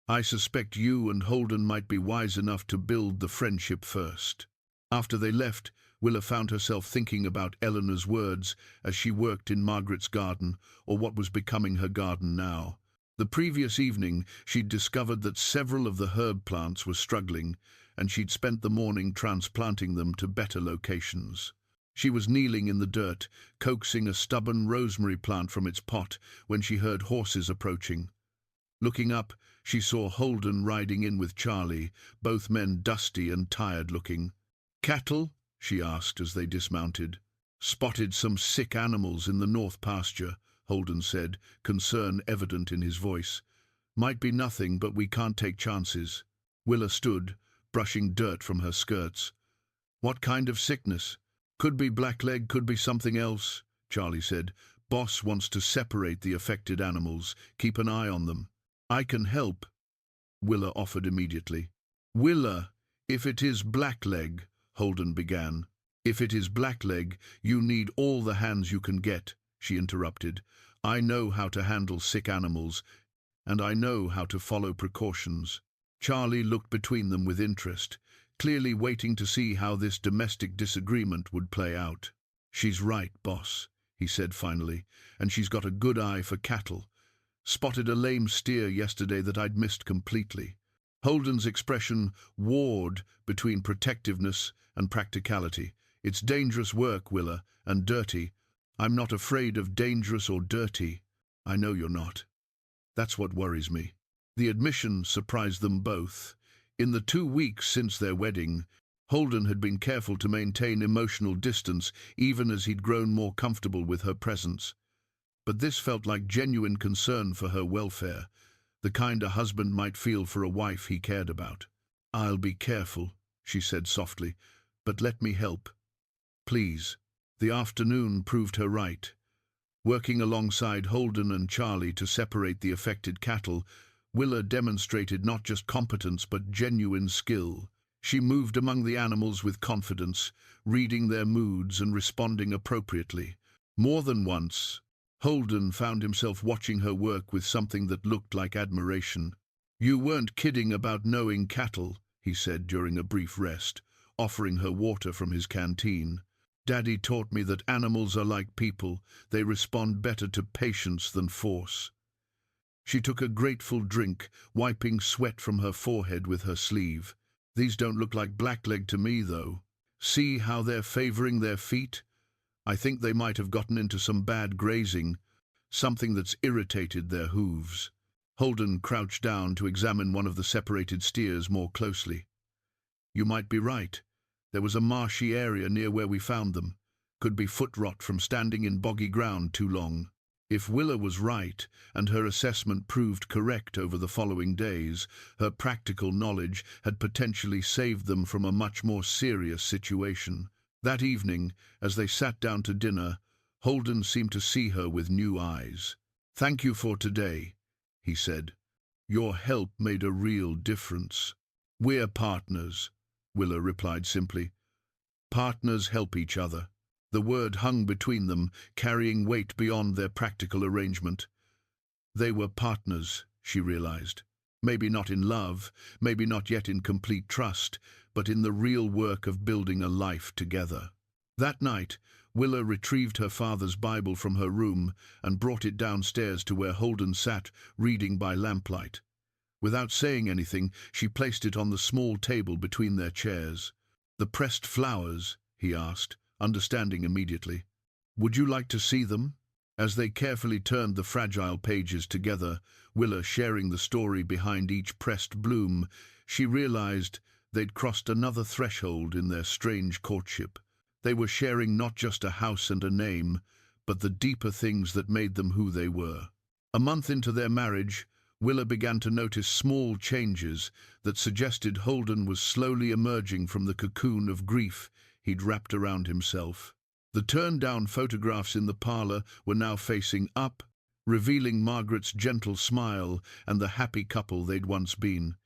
I suspect you and Holden might be wise enough to build the friendship first." After they left, Willa found herself thinking about Eleanor's words as she worked in Margaret's garden, or what was becoming her garden now. The previous evening, she'd discovered that several of the herb plants were struggling, and she'd spent the morning transplanting them to better locations. She was kneeling in the dirt, coaxing a stubborn rosemary plant from its pot when she heard horses approaching. Looking up, she saw Holden riding in with Charlie, both men dusty and tired-looking. "Cattle?" she asked as they dismounted. "Spotted some sick animals in the north pasture," Holden said, concern evident in his voice. "Might be nothing, but we can't take chances." Willa stood, brushing dirt from her skirts. "What kind of sickness?" "Could be blackleg, could be something else," Charlie said. "Boss wants to separate the affected animals. Keep an eye on them." "I can help," Willa offered immediately. "Willa, if it is blackleg," Holden began. "If it is blackleg, you need all the hands you can get," she interrupted. "I know how to handle sick animals, and I know how to follow precautions." Charlie looked between them with interest, clearly waiting to see how this domestic disagreement would play out. "She's right, boss," he said finally, "and she's got a good eye for cattle. Spotted a lame steer yesterday that I'd missed completely." Holden's expression warred between protectiveness and practicality. "It's dangerous work, Willa, and dirty." "I'm not afraid of dangerous or dirty." "I know you're not. That's what worries me." The admission surprised them both. In the 2 weeks since their wedding, Holden had been careful to maintain emotional distance even as he'd grown more comfortable with her presence. But this felt like genuine concern for her welfare, the kind a husband might feel for a wife he cared about. "I'll be careful," she said softly, "but let me help. Please." The afternoon proved her right. Working alongside Holden and Charlie to separate the affected cattle, Willa demonstrated not just competence but genuine skill. She moved among the animals with confidence, reading their moods and responding appropriately. More than once, Holden found himself watching her work with something that looked like admiration. "You weren't kidding about knowing cattle," he said during a brief rest, offering her water from his canteen. "Daddy taught me that animals are like people. They respond better to patience than force." She took a grateful drink, wiping sweat from her forehead with her sleeve. "These don't look like blackleg to me, though. See how they're favoring their feet? I think they might have gotten into some bad grazing, something that's irritated their hooves." Holden crouched down to examine one of the separated steers more closely. "You might be right. There was a marshy area near where we found them. Could be foot rot from standing in boggy ground too long." If Willa was right, and her assessment proved correct over the following days, her practical knowledge had potentially saved them from a much more serious situation. That evening, as they sat down to dinner, Holden seemed to see her with new eyes. "Thank you for today," he said. "Your help made a real difference." "We're partners," Willa replied simply. "Partners help each other." The word hung between them, carrying weight beyond their practical arrangement. They were partners, she realized. Maybe not in love, maybe not yet in complete trust, but in the real work of building a life together. That night, Willa retrieved her father's Bible from her room and brought it downstairs to where Holden sat, reading by lamplight. Without saying anything, she placed it on the small table between their chairs. "The pressed flowers?" he asked, understanding immediately. "Would you like to see them?" As they carefully turned the fragile pages together, Willa sharing the story behind each pressed bloom, she realized they'd crossed another threshold in their strange courtship. They were sharing not just a house and a name, but the deeper things that made them who they were. A month into their marriage, Willa began to notice small changes that suggested Holden was slowly emerging from the cocoon of grief he'd wrapped around himself. The turned-down photographs in the parlor were now facing up, revealing Margaret's gentle smile and the happy couple they'd once been.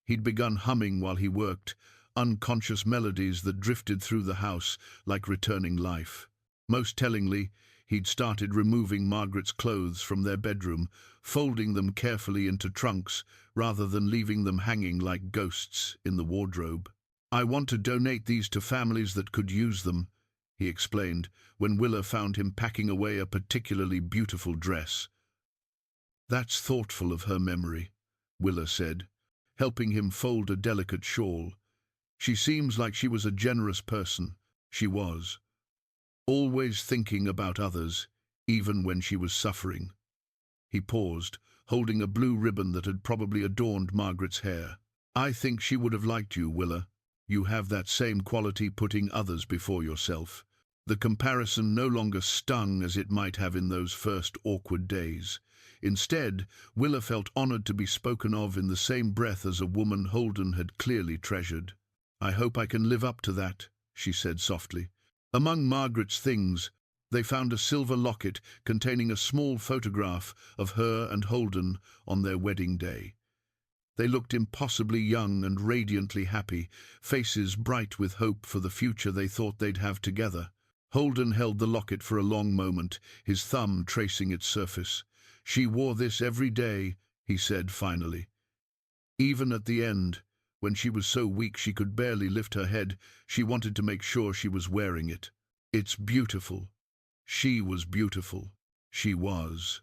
He'd begun humming while he worked, unconscious melodies that drifted through the house like returning life. Most tellingly, he'd started removing Margaret's clothes from their bedroom, folding them carefully into trunks rather than leaving them hanging like ghosts in the wardrobe. "I want to donate these to families that could use them," he explained, when Willa found him packing away a particularly beautiful dress. "That's thoughtful of her memory," Willa said, helping him fold a delicate shawl. She seems like she was a generous person. She was. Always thinking about others, even when she was suffering. He paused, holding a blue ribbon that had probably adorned Margaret's hair. I think she would have liked you, Willa. You have that same quality, putting others before yourself. The comparison no longer stung as it might have in those first awkward days. Instead, Willa felt honored to be spoken of in the same breath as a woman Holden had clearly treasured. I hope I can live up to that, she said softly. Among Margaret's things, they found a silver locket containing a small photograph of her and Holden on their wedding day. They looked impossibly young and radiantly happy, faces bright with hope for the future they thought they'd have together. Holden held the locket for a long moment, his thumb tracing its surface. She wore this every day, he said finally. Even at the end, when she was so weak she could barely lift her head, she wanted to make sure she was wearing it. It's beautiful. She was beautiful. She was.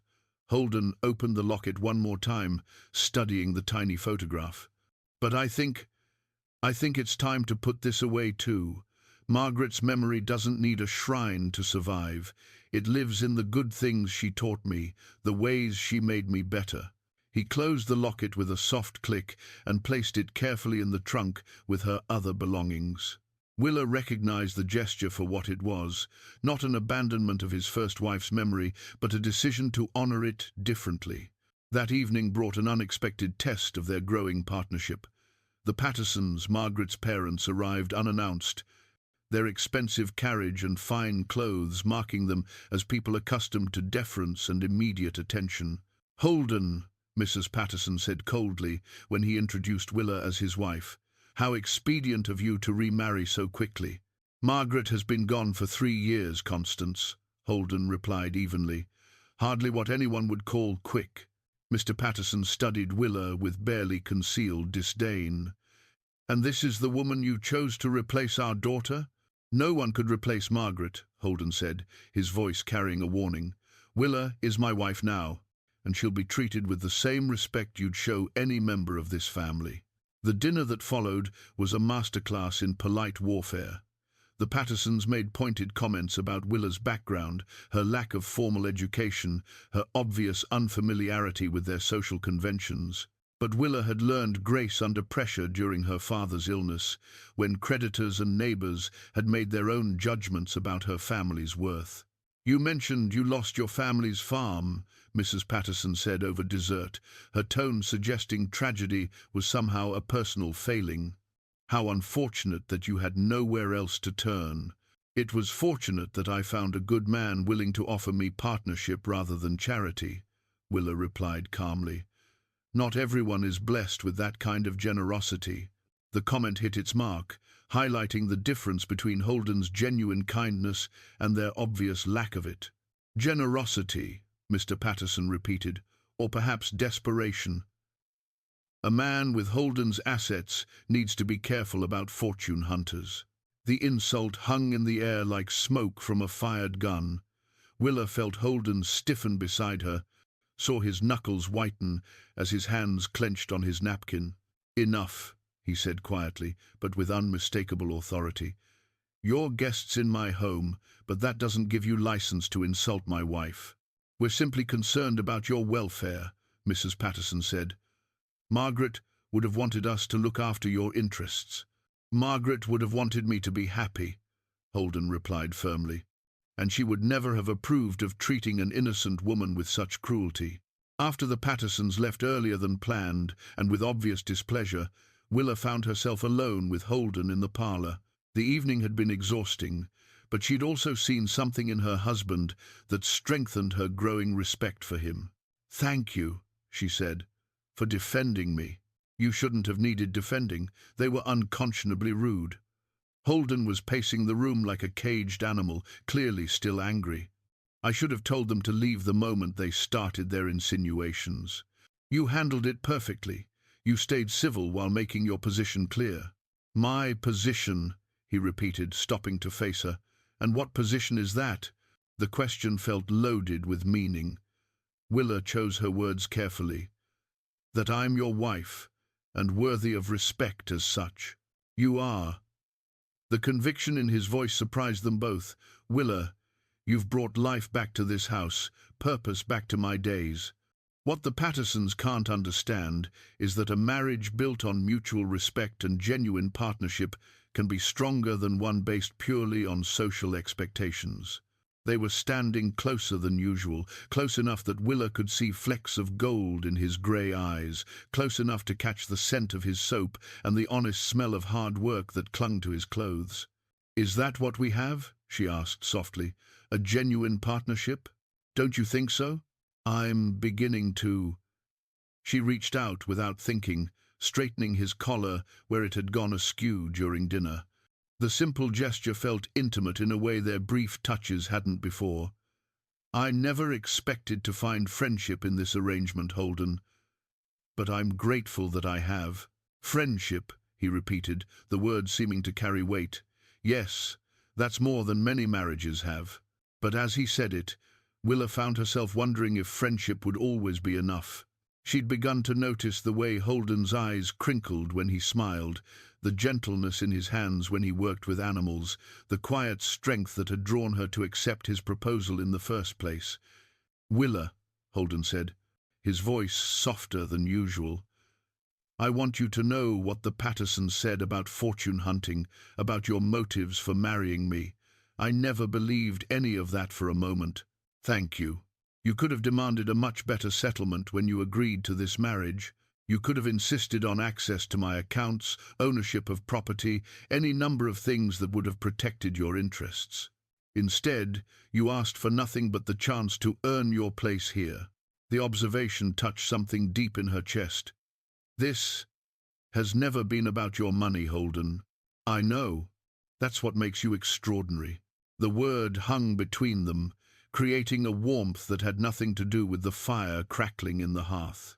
Holden opened the locket one more time, studying the tiny photograph. But I think it's time to put this away too. Margaret's memory doesn't need a shrine to survive. It lives in the good things she taught me, the ways she made me better. He closed the locket with a soft click and placed it carefully in the trunk with her other belongings. Willa recognized the gesture for what it was, not an abandonment of his first wife's memory, but a decision to honor it differently. That evening brought an unexpected test of their growing partnership. The Pattersons, Margaret's parents, arrived unannounced, their expensive carriage and fine clothes marking them as people accustomed to deference and immediate attention. "Holden," Mrs. Patterson said coldly when he introduced Willa as his wife. "How expedient of you to remarry so quickly." "Margaret has been gone for 3 years, Constance," Holden replied evenly. "Hardly what anyone would call quick." Mr. Patterson studied Willa with barely concealed disdain. "And this is the woman you chose to replace our daughter?" "No one could replace Margaret," Holden said, his voice carrying a warning. "Willa is my wife now, and she'll be treated with the same respect you'd show any member of this family." The dinner that followed was a masterclass in polite warfare. The Pattersons made pointed comments about Willa's background, her lack of formal education, her obvious unfamiliarity with their social conventions. But Willa had learned grace under pressure during her father's illness, when creditors and neighbors had made their own judgments about her family's worth. "You mentioned you lost your family's farm," Mrs. Patterson said over dessert, her tone suggesting tragedy was somehow a personal failing. "How unfortunate that you had nowhere else to turn." "It was fortunate that I found a good man willing to offer me partnership rather than charity," Willa replied calmly. "Not everyone is blessed with that kind of generosity." The comment hit its mark, highlighting the difference between Holden's genuine kindness and their obvious lack of it. "Generosity," Mr. Patterson repeated, "or perhaps desperation. A man with Holden's assets needs to be careful about fortune hunters." The insult hung in the air like smoke from a fired gun. Willa felt Holden stiffen beside her, saw his knuckles whiten as his hands clenched on his napkin. "Enough," he said quietly, but with unmistakable authority. "You're guests in my home, but that doesn't give you license to insult my wife." "We're simply concerned about your welfare," Mrs. Patterson said. "Margaret would have wanted us to look after your interests." "Margaret would have wanted me to be happy," Holden replied firmly, "and she would never have approved of treating an innocent woman with such cruelty." After the Pattersons left earlier than planned, and with obvious displeasure, Willa found herself alone with Holden in the parlour. The evening had been exhausting, but she'd also seen something in her husband that strengthened her growing respect for him. "Thank you," she said, "for defending me. You shouldn't have needed defending. They were unconscionably rude." Holden was pacing the room like a caged animal, clearly still angry. "I should have told them to leave the moment they started their insinuations." "You handled it perfectly. You stayed civil while making your position clear." "My position," he repeated, stopping to face her. "And what position is that?" The question felt loaded with meaning. Willa chose her words carefully. "That I'm your wife, and worthy of respect as such." You are. The conviction in his voice surprised them both. Willa, you've brought life back to this house, purpose back to my days. What the Pattersons can't understand is that a marriage built on mutual respect and genuine partnership can be stronger than one based purely on social expectations. They were standing closer than usual, close enough that Willa could see flecks of gold in his grey eyes, close enough to catch the scent of his soap and the honest smell of hard work that clung to his clothes. "Is that what we have?" she asked softly. "A genuine partnership? Don't you think so?" "I'm beginning to." She reached out without thinking, straightening his collar where it had gone askew during dinner. The simple gesture felt intimate in a way their brief touches hadn't before. "I never expected to find friendship in this arrangement, Holden, but I'm grateful that I have." "Friendship," he repeated, the word seeming to carry weight. "Yes, that's more than many marriages have." But as he said it, Willa found herself wondering if friendship would always be enough. She'd begun to notice the way Holden's eyes crinkled when he smiled, the gentleness in his hands when he worked with animals, the quiet strength that had drawn her to accept his proposal in the first place. "Willa," Holden said, his voice softer than usual, "I want you to know what the Pattersons said about fortune hunting, about your motives for marrying me. I never believed any of that for a moment. Thank you. You could have demanded a much better settlement when you agreed to this marriage. You could have insisted on access to my accounts, ownership of property, any number of things that would have protected your interests. Instead, you asked for nothing but the chance to earn your place here." The observation touched something deep in her chest. "This has never been about your money, Holden. I know. That's what makes you extraordinary." The word hung between them, creating a warmth that had nothing to do with the fire crackling in the hearth.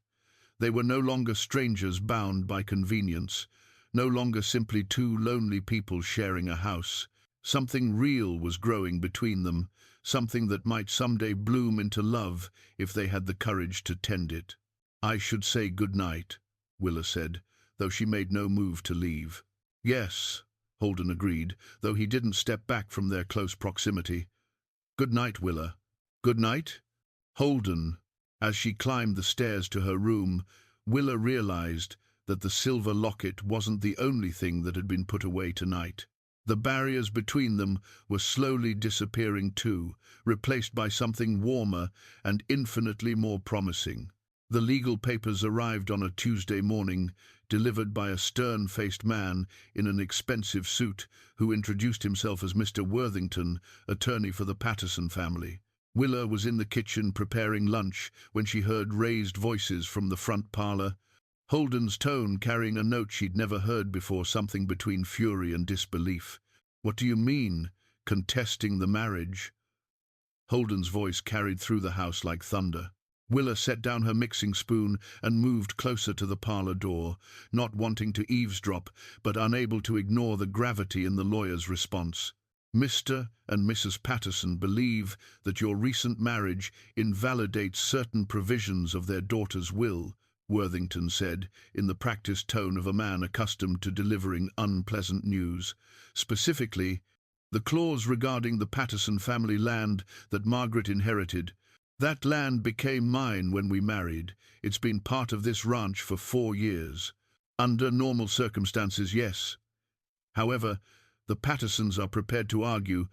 They were no longer strangers bound by convenience, no longer simply two lonely people sharing a house. Something real was growing between them, something that might someday bloom into love if they had the courage to tend it. "I should say good night," Willa said, though she made no move to leave. "Yes," Holden agreed, though he didn't step back from their close proximity. "Good night, Willa." "Good night?" "Holden." As she climbed the stairs to her room, Willa realized that the silver locket wasn't the only thing that had been put away tonight. The barriers between them were slowly disappearing too, replaced by something warmer and infinitely more promising. The legal papers arrived on a Tuesday morning, delivered by a stern-faced man in an expensive suit who introduced himself as Mr. Worthington, attorney for the Patterson family. Willa was in the kitchen preparing lunch when she heard raised voices from the front parlor, Holden's tone carrying a note she'd never heard before, something between fury and disbelief. "What do you mean, contesting the marriage?" Holden's voice carried through the house like thunder. Willa set down her mixing spoon and moved closer to the parlor door, not wanting to eavesdrop, but unable to ignore the gravity in the lawyer's response. "Mr. and Mrs. Patterson believe that your recent marriage invalidates certain provisions of their daughter's will," Worthington said, in the practiced tone of a man accustomed to delivering unpleasant news. "Specifically, the clause regarding the Patterson family land that Margaret inherited. That land became mine when we married. It's been part of this ranch for 4 years. Under normal circumstances, yes. However, the Pattersons are prepared to argue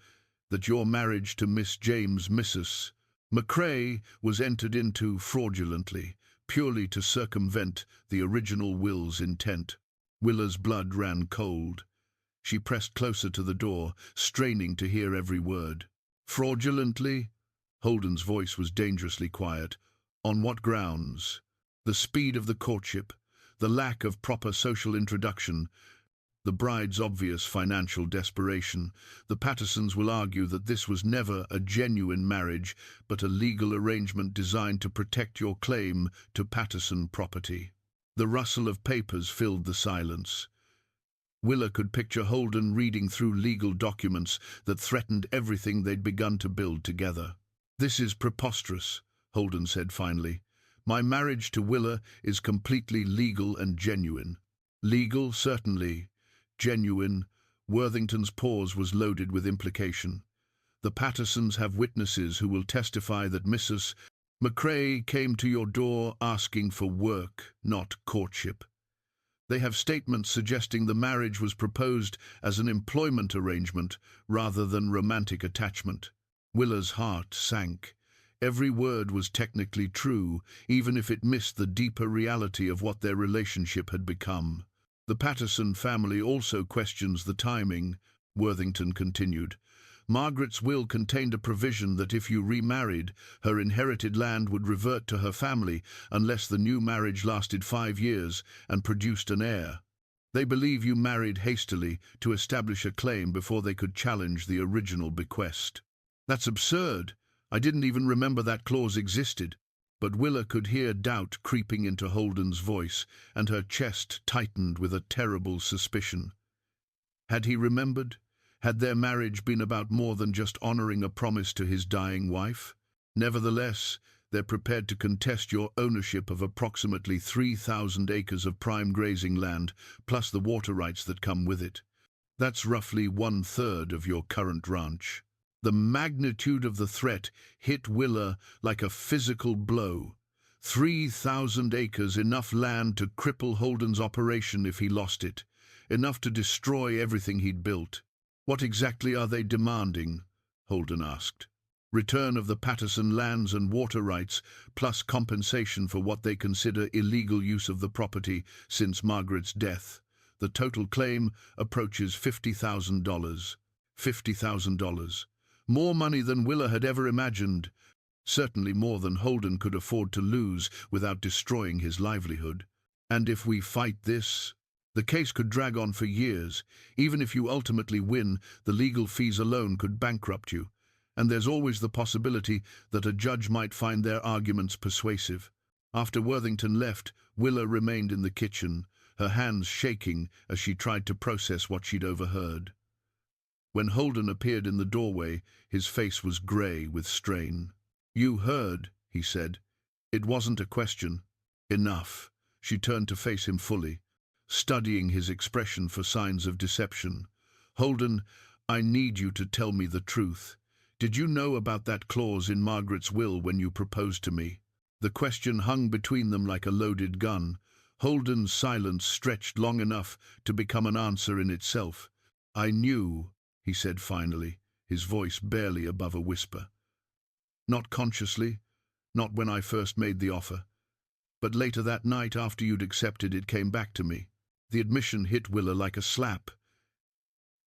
that your marriage to Miss James, Mrs. McCrae, was entered into fraudulently, purely to circumvent the original will's intent." Willa's blood ran cold. She pressed closer to the door, straining to hear every word. "Fraudulently?" Holden's voice was dangerously quiet. "On what grounds?" "The speed of the courtship, the lack of proper social introduction, the bride's obvious financial desperation. The Pattersons will argue that this was never a genuine marriage, but a legal arrangement designed to protect your claim to Patterson property." The rustle of papers filled the silence. Willa could picture Holden reading through legal documents that threatened everything they'd begun to build together. "This is preposterous," Holden said finally. "My marriage to Willa is completely legal and genuine." "Legal, certainly. genuine. Worthington's pause was loaded with implication. The Pattersons have witnesses who will testify that Mrs. McCrae came to your door asking for work, not courtship. They have statements suggesting the marriage was proposed as an employment arrangement rather than romantic attachment. Willa's heart sank. Every word was technically true, even if it missed the deeper reality of what their relationship had become. The Patterson family also questions the timing, Worthington continued. Margaret's will contained a provision that if you remarried, her inherited land would revert to her family unless the new marriage lasted 5 years and produced an heir. They believe you married hastily to establish a claim before they could challenge the original bequest. That's absurd. I didn't even remember that clause existed. But Willa could hear doubt creeping into Holden's voice, and her chest tightened with a terrible suspicion. Had he remembered? Had their marriage been about more than just honoring a promise to his dying wife? Nevertheless, they're prepared to contest your ownership of approximately 3,000 acres of prime grazing land, plus the water rights that come with it. That's roughly 1/3 of your current ranch. The magnitude of the threat hit Willa like a physical blow. 3,000 acres, enough land to cripple Holden's operation if he lost it, enough to destroy everything he'd built. What exactly are they demanding? Holden asked. Return of the Patterson lands and water rights, plus compensation for what they consider illegal use of the property since Margaret's death. The total claim approaches $50,000. $50,000. More money than Willa had ever imagined. Certainly more than Holden could afford to lose without destroying his livelihood. And if we fight this, the case could drag on for years. Even if you ultimately win, the legal fees alone could bankrupt you. And there's always the possibility that a judge might find their arguments persuasive. After Worthington left, Willa remained in the kitchen, her hands shaking as she tried to process what she'd overheard. When Holden appeared in the doorway, his face was grey with strain. "You heard," he said. "It wasn't a question." "Enough." She turned to face him fully, studying his expression for signs of deception. "Holden, I need you to tell me the truth. Did you know about that clause in Margaret's will when you proposed to me?" The question hung between them like a loaded gun. Holden's silence stretched long enough to become an answer in itself. "I knew," he said finally, his voice barely above a whisper. "Not consciously, not when I first made the offer. But later that night, after you'd accepted, it came back to me." The admission hit Willa like a slap.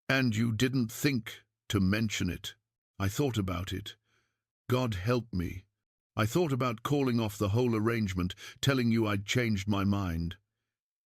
"And you didn't think to mention it." "I thought about it. God help me. I thought about calling off the whole arrangement, telling you I'd changed my mind."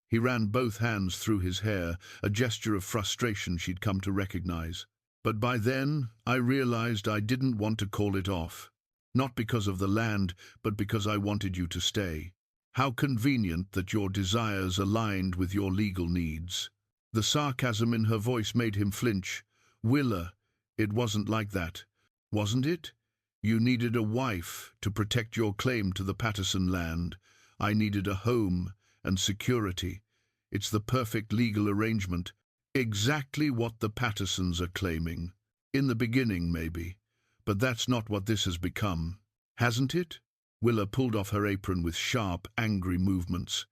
He ran both hands through his hair, a gesture of frustration she'd come to recognize. "But by then, I realized I didn't want to call it off. Not because of the land, but because I wanted you to stay. How convenient that your desires aligned with your legal needs." The sarcasm in her voice made him flinch. "Willa, it wasn't like that. Wasn't it? You needed a wife to protect your claim to the Patterson land. I needed a home and security. It's the perfect legal arrangement. Exactly what the Pattersons are claiming. In the beginning, maybe. But that's not what this has become. Hasn't it?" Willa pulled off her apron with sharp, angry movements.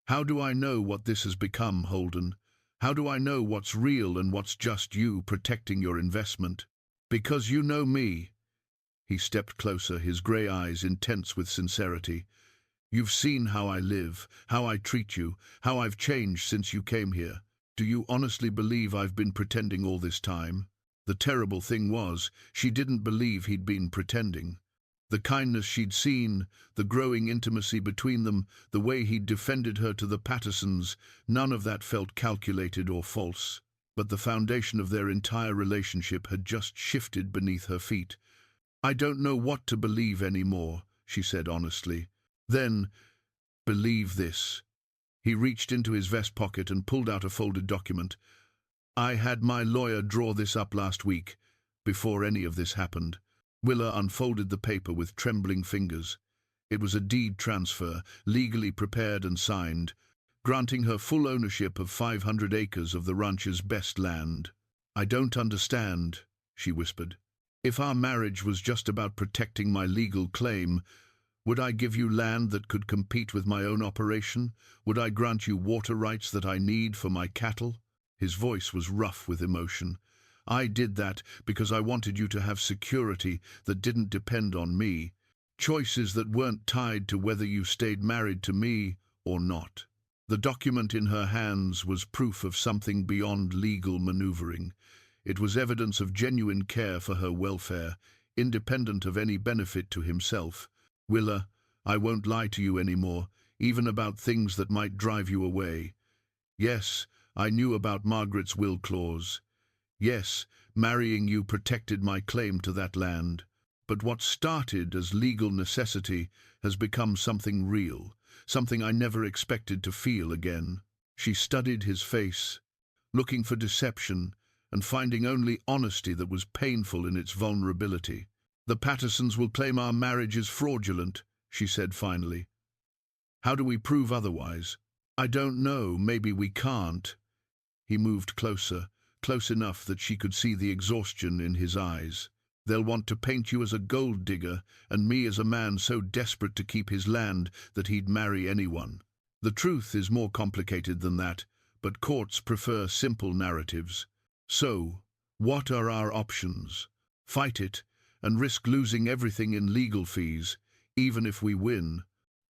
"How do I know what this has become, Holden? How do I know what's real and what's just you protecting your investment? Because you know me." He stepped closer, his grey eyes intense with sincerity. "You've seen how I live, how I treat you, how I've changed since you came here. Do you honestly believe I've been pretending all this time?" The terrible thing was, she didn't believe he'd been pretending. The kindness she'd seen, the growing intimacy between them, the way he'd defended her to the Pattersons, none of that felt calculated or false. But the foundation of their entire relationship had just shifted beneath her feet. "I don't know what to believe anymore," she said honestly. "Then, believe this." He reached into his vest pocket and pulled out a folded document. "I had my lawyer draw this up last week, before any of this happened." Willa unfolded the paper with trembling fingers. It was a deed transfer, legally prepared and signed. granting her full ownership of 500 acres of the ranch's best land. "I don't understand," she whispered. "If our marriage was just about protecting my legal claim, would I give you land that could compete with my own operation? Would I grant you water rights that I need for my cattle?" His voice was rough with emotion. "I did that because I wanted you to have security that didn't depend on me, choices that weren't tied to whether you stayed married to me or not." The document in her hands was proof of something beyond legal maneuvering. It was evidence of genuine care for her welfare, independent of any benefit to himself. "Willa, I won't lie to you anymore, even about things that might drive you away. Yes, I knew about Margaret's will clause. Yes, marrying you protected my claim to that land. But what started as legal necessity has become something real, something I never expected to feel again." She studied his face, looking for deception and finding only honesty that was painful in its vulnerability. "The Pattersons will claim our marriage is fraudulent," she said finally. "How do we prove otherwise?" "I don't know, maybe we can't." He moved closer, close enough that she could see the exhaustion in his eyes. "They'll want to paint you as a gold digger, and me as a man so desperate to keep his land that he'd marry anyone. The truth is more complicated than that, but courts prefer simple narratives. So, what are our options? Fight it and risk losing everything in legal fees, even if we win,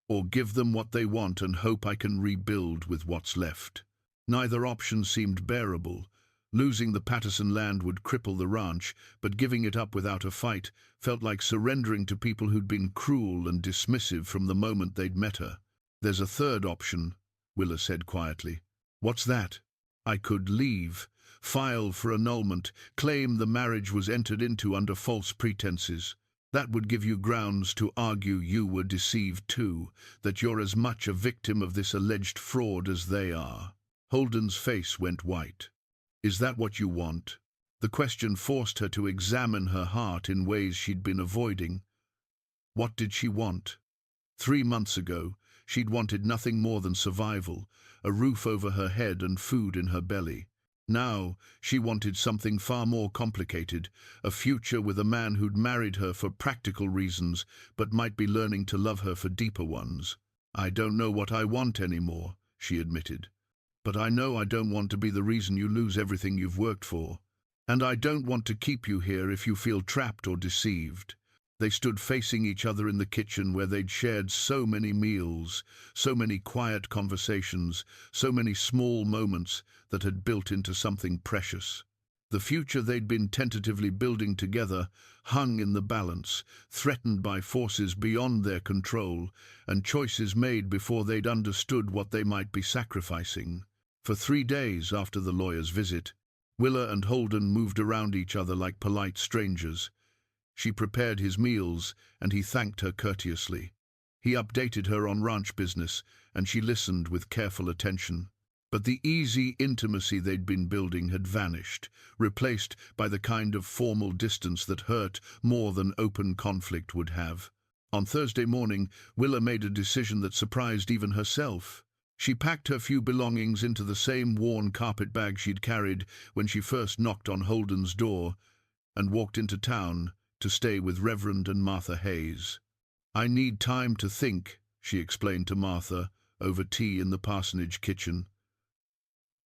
or give them what they want and hope I can rebuild with what's left?" Neither option seemed bearable. Losing the Patterson land would cripple the ranch, but giving it up without a fight felt like surrendering to people who'd been cruel and dismissive from the moment they'd met her. "There's a third option," Willa said quietly. "What's that?" "I could leave, file for annulment, claim the marriage was entered into under false pretenses. That would give you grounds to argue you were deceived too, that you're as much a victim of this alleged fraud as they are." Holden's face went white. "Is that what you want?" The question forced her to examine her heart in ways she'd been avoiding. What did she want? 3 months ago, she'd wanted nothing more than survival, a roof over her head and food in her belly. Now, she wanted something far more complicated, a future with a man who'd married her for practical reasons, but might be learning to love her for deeper ones. "I don't know what I want anymore," she admitted. "But I know I don't want to be the reason you lose everything you've worked for. And I don't want to keep you here if you feel trapped or deceived." They stood facing each other in the kitchen where they'd shared so many meals, so many quiet conversations, so many small moments that had built into something precious. The future they'd been tentatively building together hung in the balance, threatened by forces beyond their control and choices made before they'd understood what they might be sacrificing. For 3 days after the lawyer's visit, Willa and Holden moved around each other like polite strangers. She prepared his meals, and he thanked her courteously. He updated her on ranch business, and she listened with careful attention. But the easy intimacy they'd been building had vanished, replaced by the kind of formal distance that hurt more than open conflict would have. On Thursday morning, Willa made a decision that surprised even herself. She packed her few belongings into the same worn carpet bag she'd carried when she first knocked on Holden's door and walked into town to stay with Reverend and Martha Hayes. "I need time to think," she explained to Martha over tea in the parsonage kitchen.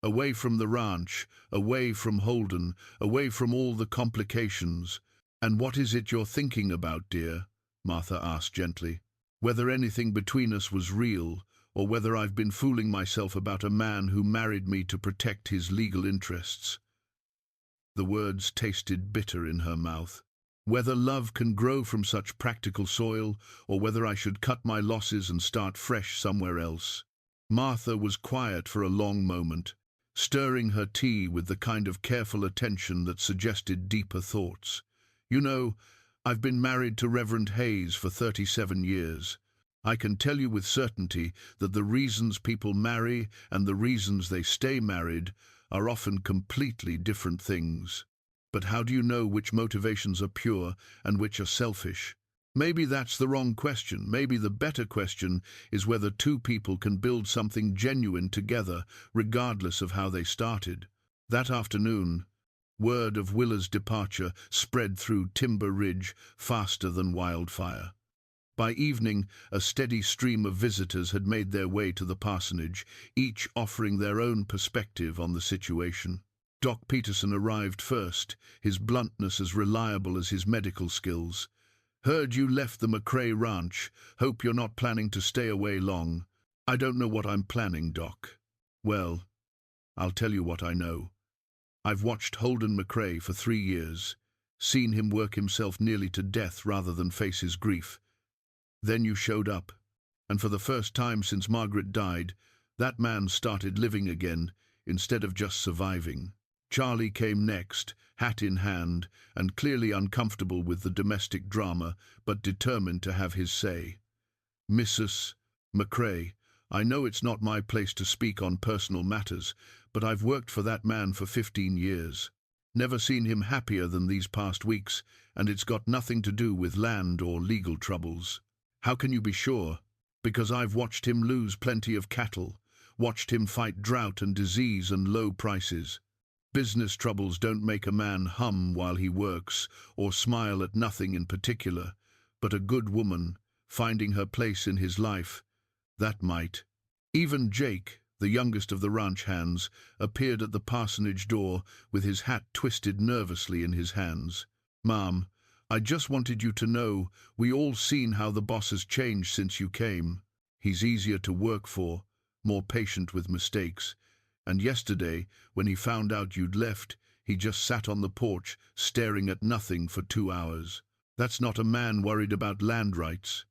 "Away from the ranch, away from Holden, away from all the complications." "And what is it you're thinking about, dear?" Martha asked gently. "Whether anything between us was real, or whether I've been fooling myself about a man who married me to protect his legal interests." The words tasted bitter in her mouth. "Whether love can grow from such practical soil, or whether I should cut my losses and start fresh somewhere else." Martha was quiet for a long moment, stirring her tea with the kind of careful attention that suggested deeper thoughts. "You know, I've been married to Reverend Hayes for 37 years. I can tell you with certainty that the reasons people marry and the reasons they stay married are often completely different things. But how do you know which motivations are pure and which are selfish? Maybe that's the wrong question. Maybe the better question is whether two people can build something genuine together, regardless of how they started. That afternoon, word of Willa's departure spread through Timber Ridge faster than wildfire. By evening, a steady stream of visitors had made their way to the parsonage, each offering their own perspective on the situation. Doc Peterson arrived first, his bluntness as reliable as his medical skills. "Heard you left the McCrae ranch. Hope you're not planning to stay away long." "I don't know what I'm planning, Doc." "Well, I'll tell you what I know. I've watched Holden McCrae for 3 years, seen him work himself nearly to death rather than face his grief. Then you showed up, and for the first time since Margaret died, that man started living again instead of just surviving. Charlie came next, hat in hand, and clearly uncomfortable with the domestic drama, but determined to have his say. "Mrs. McCrae, I know it's not my place to speak on personal matters, but I've worked for that man for 15 years. Never seen him happier than these past weeks, and it's got nothing to do with land or legal troubles." "How can you be sure?" "Because I've watched him lose plenty of cattle, watched him fight drought and disease and low prices. Business troubles don't make a man hum while he works or smile at nothing in particular, but a good woman, finding her place in his life, that might." Even Jake, the youngest of the ranch hands, appeared at the parsonage door with his hat twisted nervously in his hands. "Ma'am, I just wanted you to know, we all seen how the boss has changed since you came. He's easier to work for, more patient with mistakes. And yesterday, when he found out you'd left, he just sat on the porch, staring at nothing for 2 hours. That's not a man worried about land rights.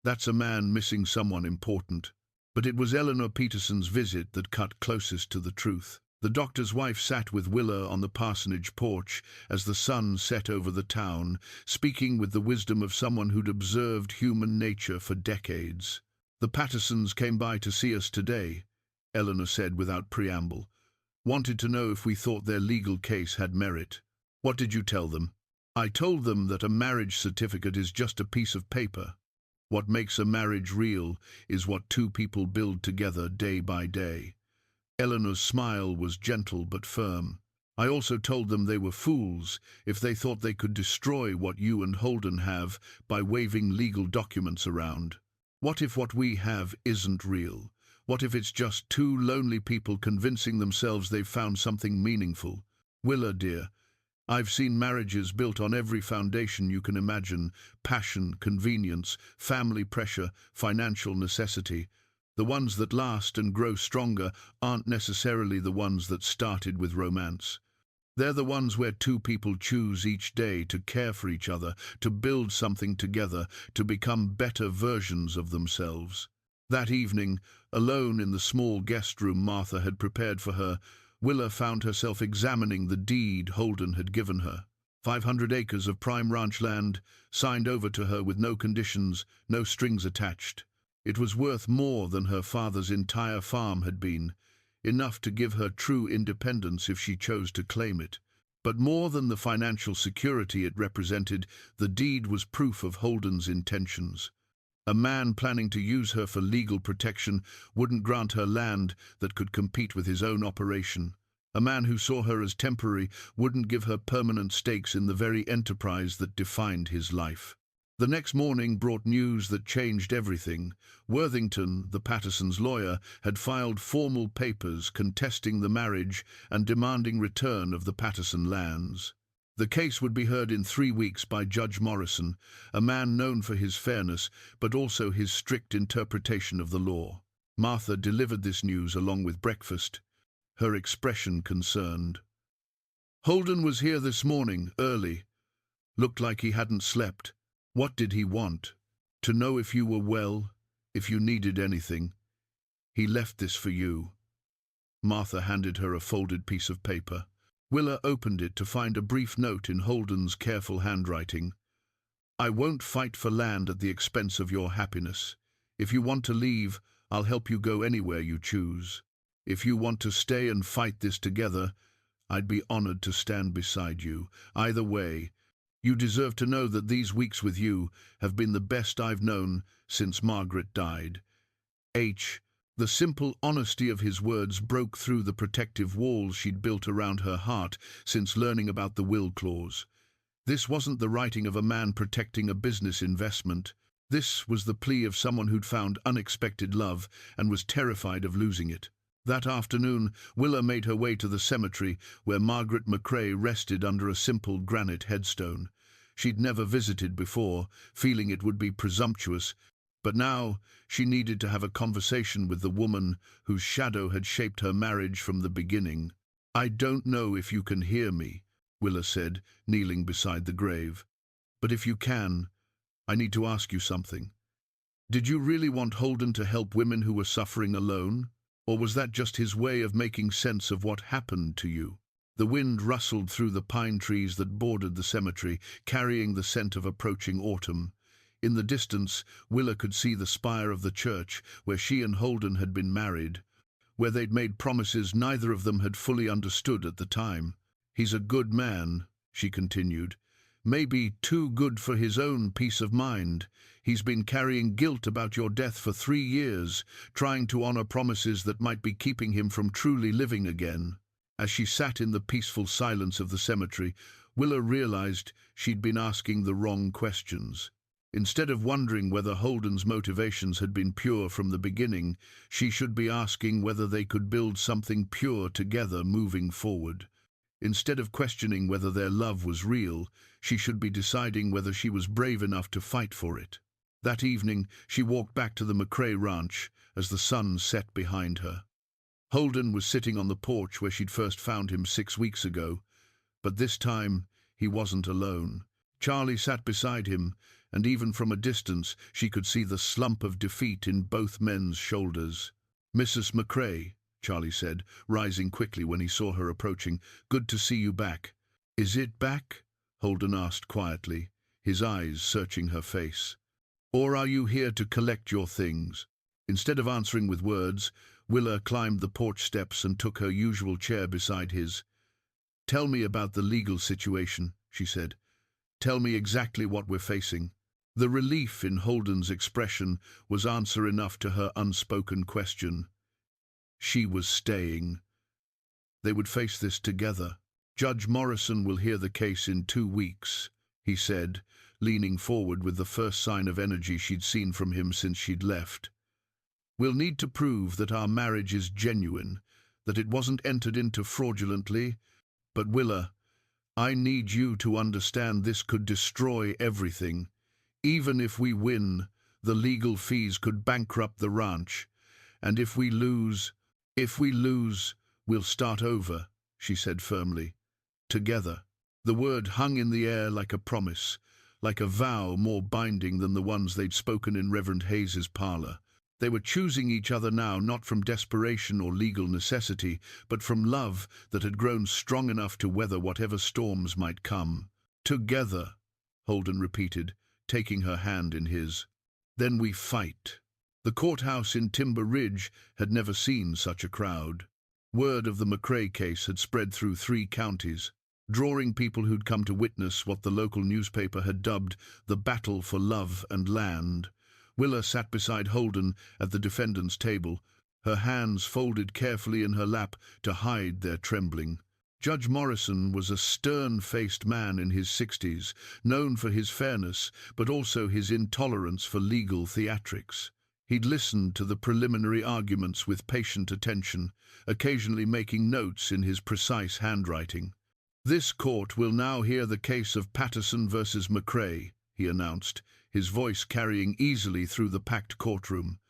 That's a man missing someone important." But it was Eleanor Peterson's visit that cut closest to the truth. The doctor's wife sat with Willa on the parsonage porch as the sun set over the town, speaking with the wisdom of someone who'd observed human nature for decades. "The Pattersons came by to see us today," Eleanor said without preamble. "Wanted to know if we thought their legal case had merit." "What did you tell them?" "I told them that a marriage certificate is just a piece of paper. What makes a marriage real is what two people build together day by day." Eleanor's smile was gentle but firm. "I also told them they were fools if they thought they could destroy what you and Holden have by waving legal documents around. What if what we have isn't real? What if it's just two lonely people convincing themselves they've found something meaningful? Willa, dear, I've seen marriages built on every foundation you can imagine: passion, convenience, family pressure, financial necessity. The ones that last and grow stronger aren't necessarily the ones that started with romance. They're the ones where two people choose each day to care for each other, to build something together, to become better versions of themselves." That evening, alone in the small guest room Martha had prepared for her, Willa found herself examining the deed Holden had given her. 500 acres of prime ranch land, signed over to her with no conditions, no strings attached. It was worth more than her father's entire farm had been, enough to give her true independence if she chose to claim it. But more than the financial security it represented, the deed was proof of Holden's intentions. A man planning to use her for legal protection wouldn't grant her land that could compete with his own operation. A man who saw her as temporary wouldn't give her permanent stakes in the very enterprise that defined his life. The next morning brought news that changed everything. Worthington, the Pattersons' lawyer, had filed formal papers contesting the marriage and demanding return of the Patterson lands. The case would be heard in 3 weeks by Judge Morrison, a man known for his fairness, but also his strict interpretation of the law. Martha delivered this news along with breakfast, her expression concerned. "Holden was here this morning, early. Looked like he hadn't slept. What did he want? To know if you were well, if you needed anything. He left this for you." Martha handed her a folded piece of paper. Willa opened it to find a brief note in Holden's careful handwriting. "I won't fight for land at the expense of your happiness. If you want to leave, I'll help you go anywhere you choose. If you want to stay and fight this together, I'd be honored to stand beside you. Either way, You deserve to know that these weeks with you have been the best I've known since Margaret died. H. The simple honesty of his words broke through the protective walls she'd built around her heart since learning about the will clause. This wasn't the writing of a man protecting a business investment. This was the plea of someone who'd found unexpected love and was terrified of losing it. That afternoon, Willa made her way to the cemetery where Margaret McCrae rested under a simple granite headstone. She'd never visited before, feeling it would be presumptuous, but now she needed to have a conversation with the woman whose shadow had shaped her marriage from the beginning. "I don't know if you can hear me," Willa said, kneeling beside the grave. "But if you can, I need to ask you something. Did you really want Holden to help women who were suffering alone? Or was that just his way of making sense of what happened to you?" The wind rustled through the pine trees that bordered the cemetery, carrying the scent of approaching autumn. In the distance, Willa could see the spire of the church where she and Holden had been married, where they'd made promises neither of them had fully understood at the time. "He's a good man," she continued. "Maybe too good for his own peace of mind. He's been carrying guilt about your death for 3 years, trying to honor promises that might be keeping him from truly living again." As she sat in the peaceful silence of the cemetery, Willa realized she'd been asking the wrong questions. Instead of wondering whether Holden's motivations had been pure from the beginning, she should be asking whether they could build something pure together moving forward. Instead of questioning whether their love was real, she should be deciding whether she was brave enough to fight for it. That evening, she walked back to the McCrae ranch as the sun set behind her. Holden was sitting on the porch where she'd first found him 6 weeks ago, but this time he wasn't alone. Charlie sat beside him, and even from a distance she could see the slump of defeat in both men's shoulders. "Mrs. McCrae," Charlie said, rising quickly when he saw her approaching. "Good to see you back." "Is it back?" Holden asked quietly, his eyes searching her face. "Or are you here to collect your things?" Instead of answering with words, Willa climbed the porch steps and took her usual chair beside his. "Tell me about the legal situation," she said. "Tell me exactly what we're facing." The relief in Holden's expression was answer enough to her unspoken question. She was staying. They would face this together. "Judge Morrison will hear the case in 2 weeks, he said, leaning forward with the first sign of energy she'd seen from him since she'd left. "We'll need to prove that our marriage is genuine, that it wasn't entered into fraudulently. But Willa, I need you to understand this could destroy everything. Even if we win, the legal fees could bankrupt the ranch. And if we lose, we'll start over," she said firmly. "Together." The word hung in the air like a promise, like a vow more binding than the ones they'd spoken in Reverend Hayes's parlor. They were choosing each other now not from desperation or legal necessity, but from love that had grown strong enough to weather whatever storms might come. "Together," Holden repeated, taking her hand in his. "Then we fight." The courthouse in Timber Ridge had never seen such a crowd. Word of the McCrae case had spread through 3 counties, drawing people who'd come to witness what the local newspaper had dubbed the battle for love and land. Willa sat beside Holden at the defendant's table, her hands folded carefully in her lap to hide their trembling. Judge Morrison was a stern-faced man in his 60s, known for his fairness, but also his intolerance for legal theatrics. He'd listened to the preliminary arguments with patient attention, occasionally making notes in his precise handwriting. "This court will now hear the case of Patterson versus McCrae," he announced, his voice carrying easily through the packed courtroom.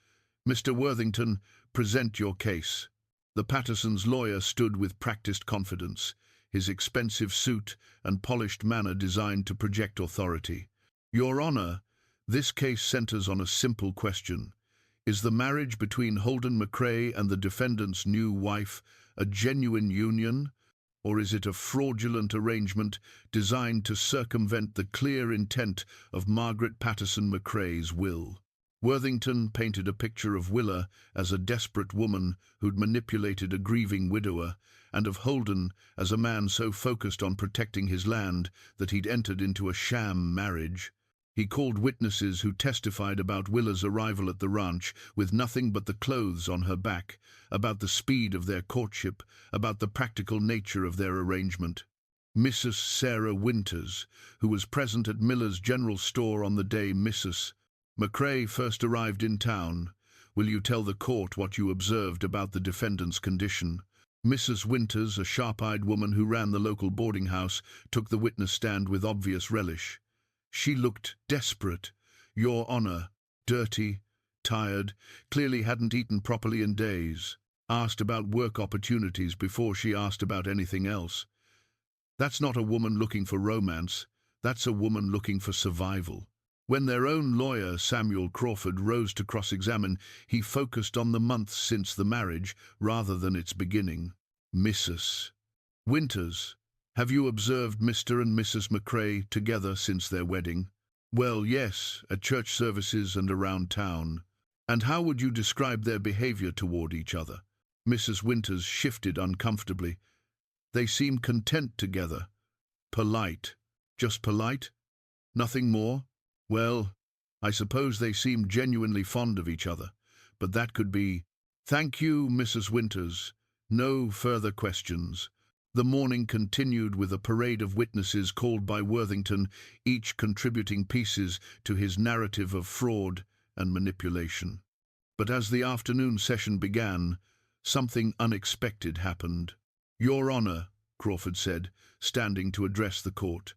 "Mr. Worthington, present your case." The Pattersons' lawyer stood with practiced confidence, his expensive suit and polished manner designed to project authority. "Your Honor, this case centers on a simple question. Is the marriage between Holden McCrae and the defendant's new wife a genuine union, or is it a fraudulent arrangement designed to circumvent the clear intent of Margaret Patterson McCrae's will?" Worthington painted a picture of Willa as a desperate woman who'd manipulated a grieving widower, and of Holden as a man so focused on protecting his land that he'd entered into a sham marriage. He called witnesses who testified about Willa's arrival at the ranch with nothing but the clothes on her back, about the speed of their courtship, about the practical nature of their arrangement. Mrs. Sarah Winters, who was present at Miller's general store on the day Mrs. McCrae first arrived in town. Will you tell the court what you observed about the defendant's condition? Mrs. Winters, a sharp-eyed woman who ran the local boarding house, took the witness stand with obvious relish. She looked desperate, Your Honor, dirty, tired, clearly hadn't eaten properly in days. Asked about work opportunities before she asked about anything else. That's not a woman looking for romance, that's a woman looking for survival. When their own lawyer, Samuel Crawford, rose to cross-examine, he focused on the months since the marriage rather than its beginning. Mrs. Winters, have you observed Mr. and Mrs. McCrae together since their wedding? Well, yes, at church services and around town. And how would you describe their behavior toward each other? Mrs. Winters shifted uncomfortably. They seem content together. Polite. Just polite? Nothing more? Well, I suppose they seem genuinely fond of each other, but that could be... Thank you, Mrs. Winters. No further questions. The morning continued with a parade of witnesses called by Worthington, each contributing pieces to his narrative of fraud and manipulation. But as the afternoon session began, something unexpected happened. Your Honor, Crawford said, standing to address the court.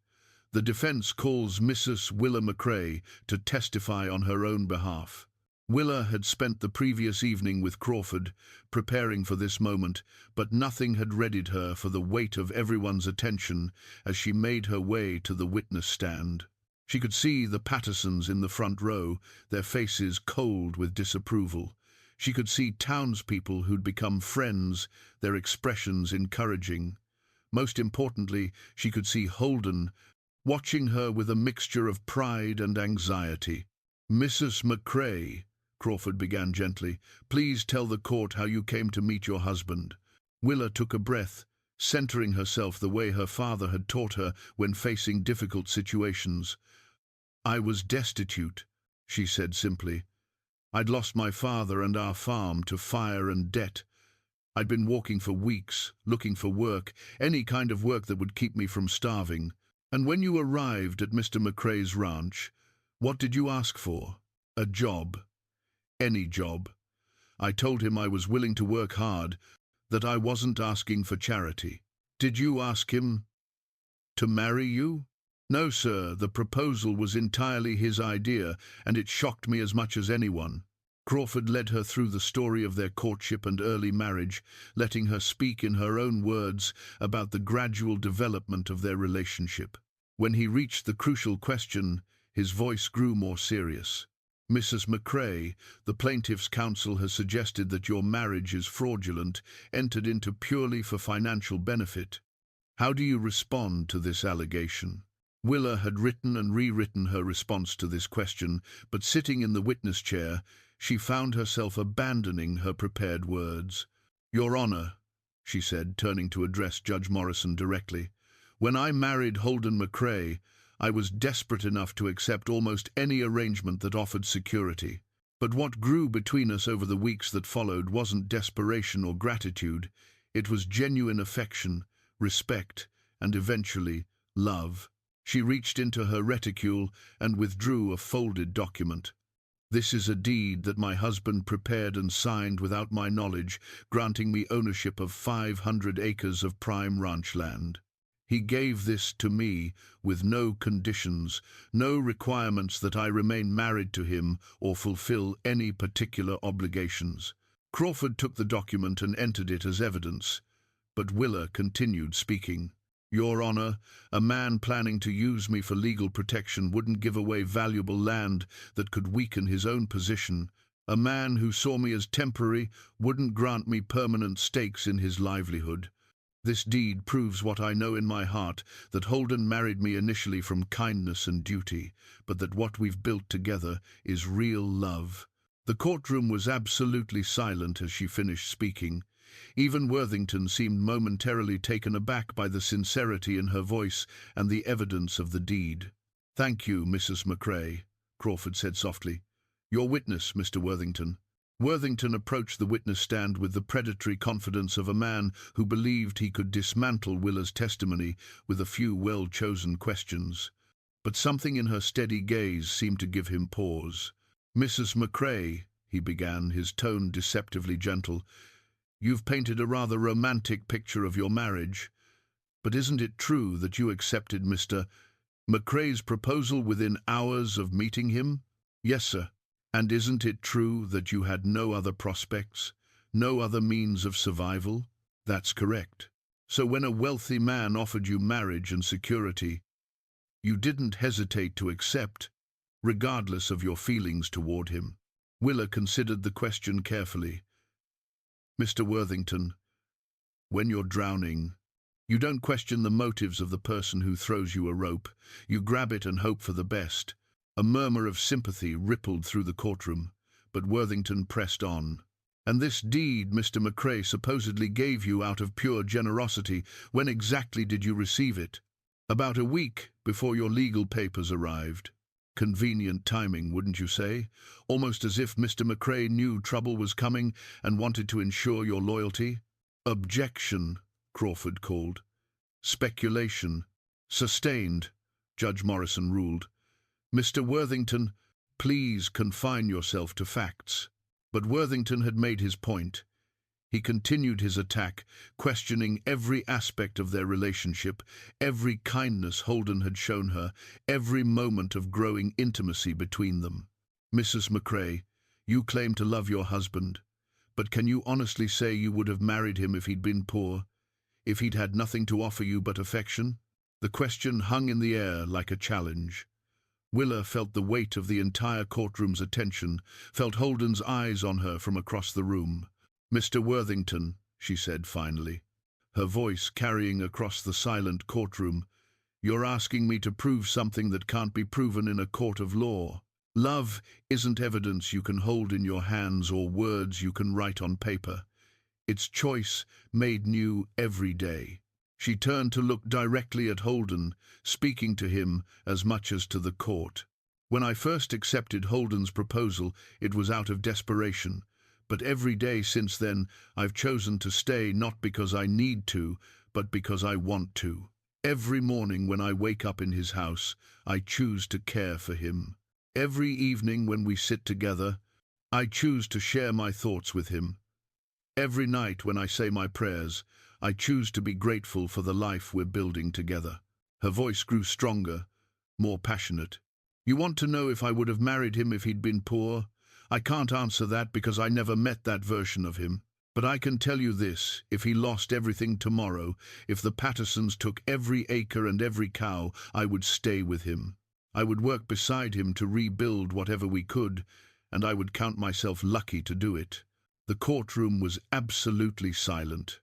The defense calls Mrs. Willa McCrae to testify on her own behalf. Willa had spent the previous evening with Crawford, preparing for this moment, but nothing had readied her for the weight of everyone's attention as she made her way to the witness stand. She could see the Pattersons in the front row, their faces cold with disapproval. She could see townspeople who'd become friends, their expressions encouraging. Most importantly, she could see Holden, watching her with a mixture of pride and anxiety. Mrs. McCrae, Crawford began gently, please tell the court how you came to meet your husband. Willa took a breath, centering herself the way her father had taught her when facing difficult situations. I was destitute, she said simply. I'd lost my father and our farm to fire and debt. I'd been walking for weeks, looking for work, any kind of work that would keep me from starving. And when you arrived at Mr. McCrae's ranch, what did you ask for? A job. Any job. I told him I was willing to work hard, that I wasn't asking for charity. Did you ask him to marry you? No, sir, the proposal was entirely his idea, and it shocked me as much as anyone. Crawford led her through the story of their courtship and early marriage, letting her speak in her own words about the gradual development of their relationship. When he reached the crucial question, his voice grew more serious. Mrs. McCrae, the plaintiff's counsel has suggested that your marriage is fraudulent, entered into purely for financial benefit. How do you respond to this allegation? Willa had written and rewritten her response to this question, but sitting in the witness chair, she found herself abandoning her prepared words. Your Honor, she said, turning to address Judge Morrison directly, when I married Holden McCrae, I was desperate enough to accept almost any arrangement that offered security. But what grew between us over the weeks that followed wasn't desperation or gratitude. It was genuine affection, respect, and eventually, love. She reached into her reticule and withdrew a folded document. This is a deed that my husband prepared and signed without my knowledge, granting me ownership of 500 acres of prime ranch land. He gave this to me with no conditions, no requirements that I remain married to him or fulfill any particular obligations. Crawford took the document and entered it as evidence, but Willa continued speaking. Your Honor, a man planning to use me for legal protection wouldn't give away valuable land that could weaken his own position. A man who saw me as temporary wouldn't grant me permanent stakes in his livelihood. This deed proves what I know in my heart, that Holden married me initially from kindness and duty, but that what we've built together is real love." The courtroom was absolutely silent as she finished speaking. Even Worthington seemed momentarily taken aback by the sincerity in her voice and the evidence of the deed. "Thank you, Mrs. McCrae," Crawford said softly. "Your witness, Mr. Worthington." Worthington approached the witness stand with the predatory confidence of a man who believed he could dismantle Willa's testimony with a few well-chosen questions. But something in her steady gaze seemed to give him pause. "Mrs. McCrae," he began, his tone deceptively gentle, "you've painted a rather romantic picture of your marriage. But isn't it true that you accepted Mr. McCrae's proposal within hours of meeting him?" "Yes, sir." "And isn't it true that you had no other prospects, no other means of survival?" "That's correct." "So when a wealthy man offered you marriage and security, you didn't hesitate to accept, regardless of your feelings toward him?" Willa considered the question carefully. "Mr. Worthington, when you're drowning, you don't question the motives of the person who throws you a rope. You grab it and hope for the best." A murmur of sympathy rippled through the courtroom, but Worthington pressed on. "And this deed Mr. McCrae supposedly gave you out of pure generosity, when exactly did you receive it?" "About a week before your legal papers arrived." Convenient timing, wouldn't you say? Almost as if Mr. McCrae knew trouble was coming and wanted to ensure your loyalty. "Objection," Crawford called. "Speculation." "Sustained," Judge Morrison ruled. "Mr. Worthington, please confine yourself to facts." But Worthington had made his point. He continued his attack, questioning every aspect of their relationship, every kindness Holden had shown her, every moment of growing intimacy between them. "Mrs. McCrae, you claim to love your husband, but can you honestly say you would have married him if he'd been poor, if he'd had nothing to offer you but affection?" The question hung in the air like a challenge. Willa felt the weight of the entire courtroom's attention, felt Holden's eyes on her from across the room. "Mr. Worthington," she said finally, her voice carrying across the silent courtroom, "you're asking me to prove something that can't be proven in a court of law. Love isn't evidence you can hold in your hands or words you can write on paper. It's choice made new every day." She turned to look directly at Holden, speaking to him as much as to the court. "When I first accepted Holden's proposal, it was out of desperation. But every day since then, I've chosen to stay not because I need to, but because I want to. Every morning when I wake up in his house, I choose to care for him. Every evening when we sit together, I choose to share my thoughts with him. Every night when I say my prayers, I choose to be grateful for the life we're building together." Her voice grew stronger, more passionate. "You want to know if I would have married him if he'd been poor? I can't answer that because I never met that version of him. But I can tell you this, if he lost everything tomorrow, if the Pattersons took every acre and every cow, I would stay with him. I would work beside him to rebuild whatever we could, and I would count myself lucky to do it." The courtroom was absolutely silent.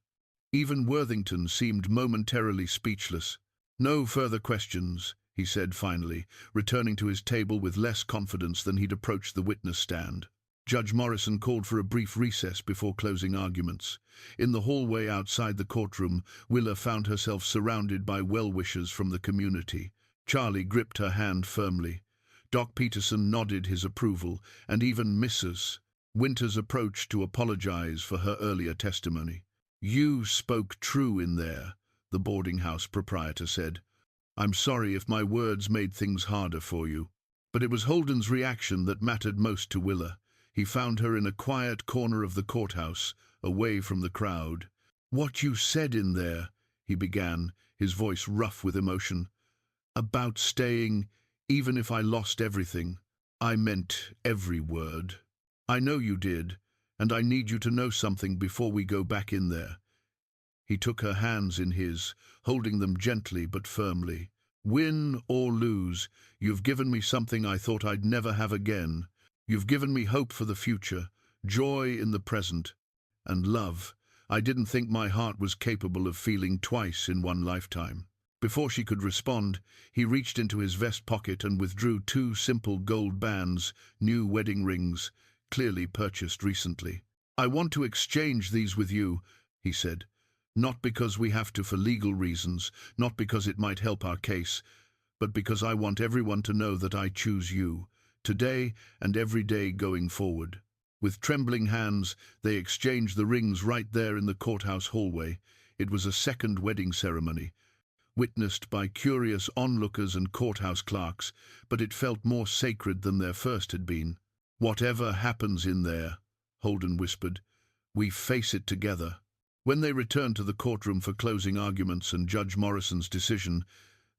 Even Worthington seemed momentarily speechless. "No further questions," he said finally, returning to his table with less confidence than he'd approached the witness stand. Judge Morrison called for a brief recess before closing arguments. In the hallway outside the courtroom, Willa found herself surrounded by well-wishers from the community. Charlie gripped her hand firmly. Doc Peterson nodded his approval, and even Mrs. Winters approached to apologize for her earlier testimony. "You spoke true in there," the boarding house proprietor said. "I'm sorry if my words made things harder for you." But it was Holden's reaction that mattered most to Willa. He found her in a quiet corner of the courthouse, away from the crowd. "What you said in there," he began, his voice rough with emotion, "about staying, even if I lost everything. I meant every word. I know you did, and I need you to know something before we go back in there." He took her hands in his, holding them gently but firmly. "Win or lose, you've given me something I thought I'd never have again. You've given me hope for the future, joy in the present, and love, I didn't think my heart was capable of feeling twice in one lifetime." Before she could respond, he reached into his vest pocket and withdrew two simple gold bands, new wedding rings, clearly purchased recently. "I want to exchange these with you," he said. "Not because we have to for legal reasons, not because it might help our case, but because I want everyone to know that I choose you, today and every day going forward." With trembling hands, they exchanged the rings right there in the courthouse hallway. It was a second wedding ceremony, witnessed by curious onlookers and courthouse clerks, but it felt more sacred than their first had been. "Whatever happens in there," Holden whispered, "we face it together." When they returned to the courtroom for closing arguments and Judge Morrison's decision,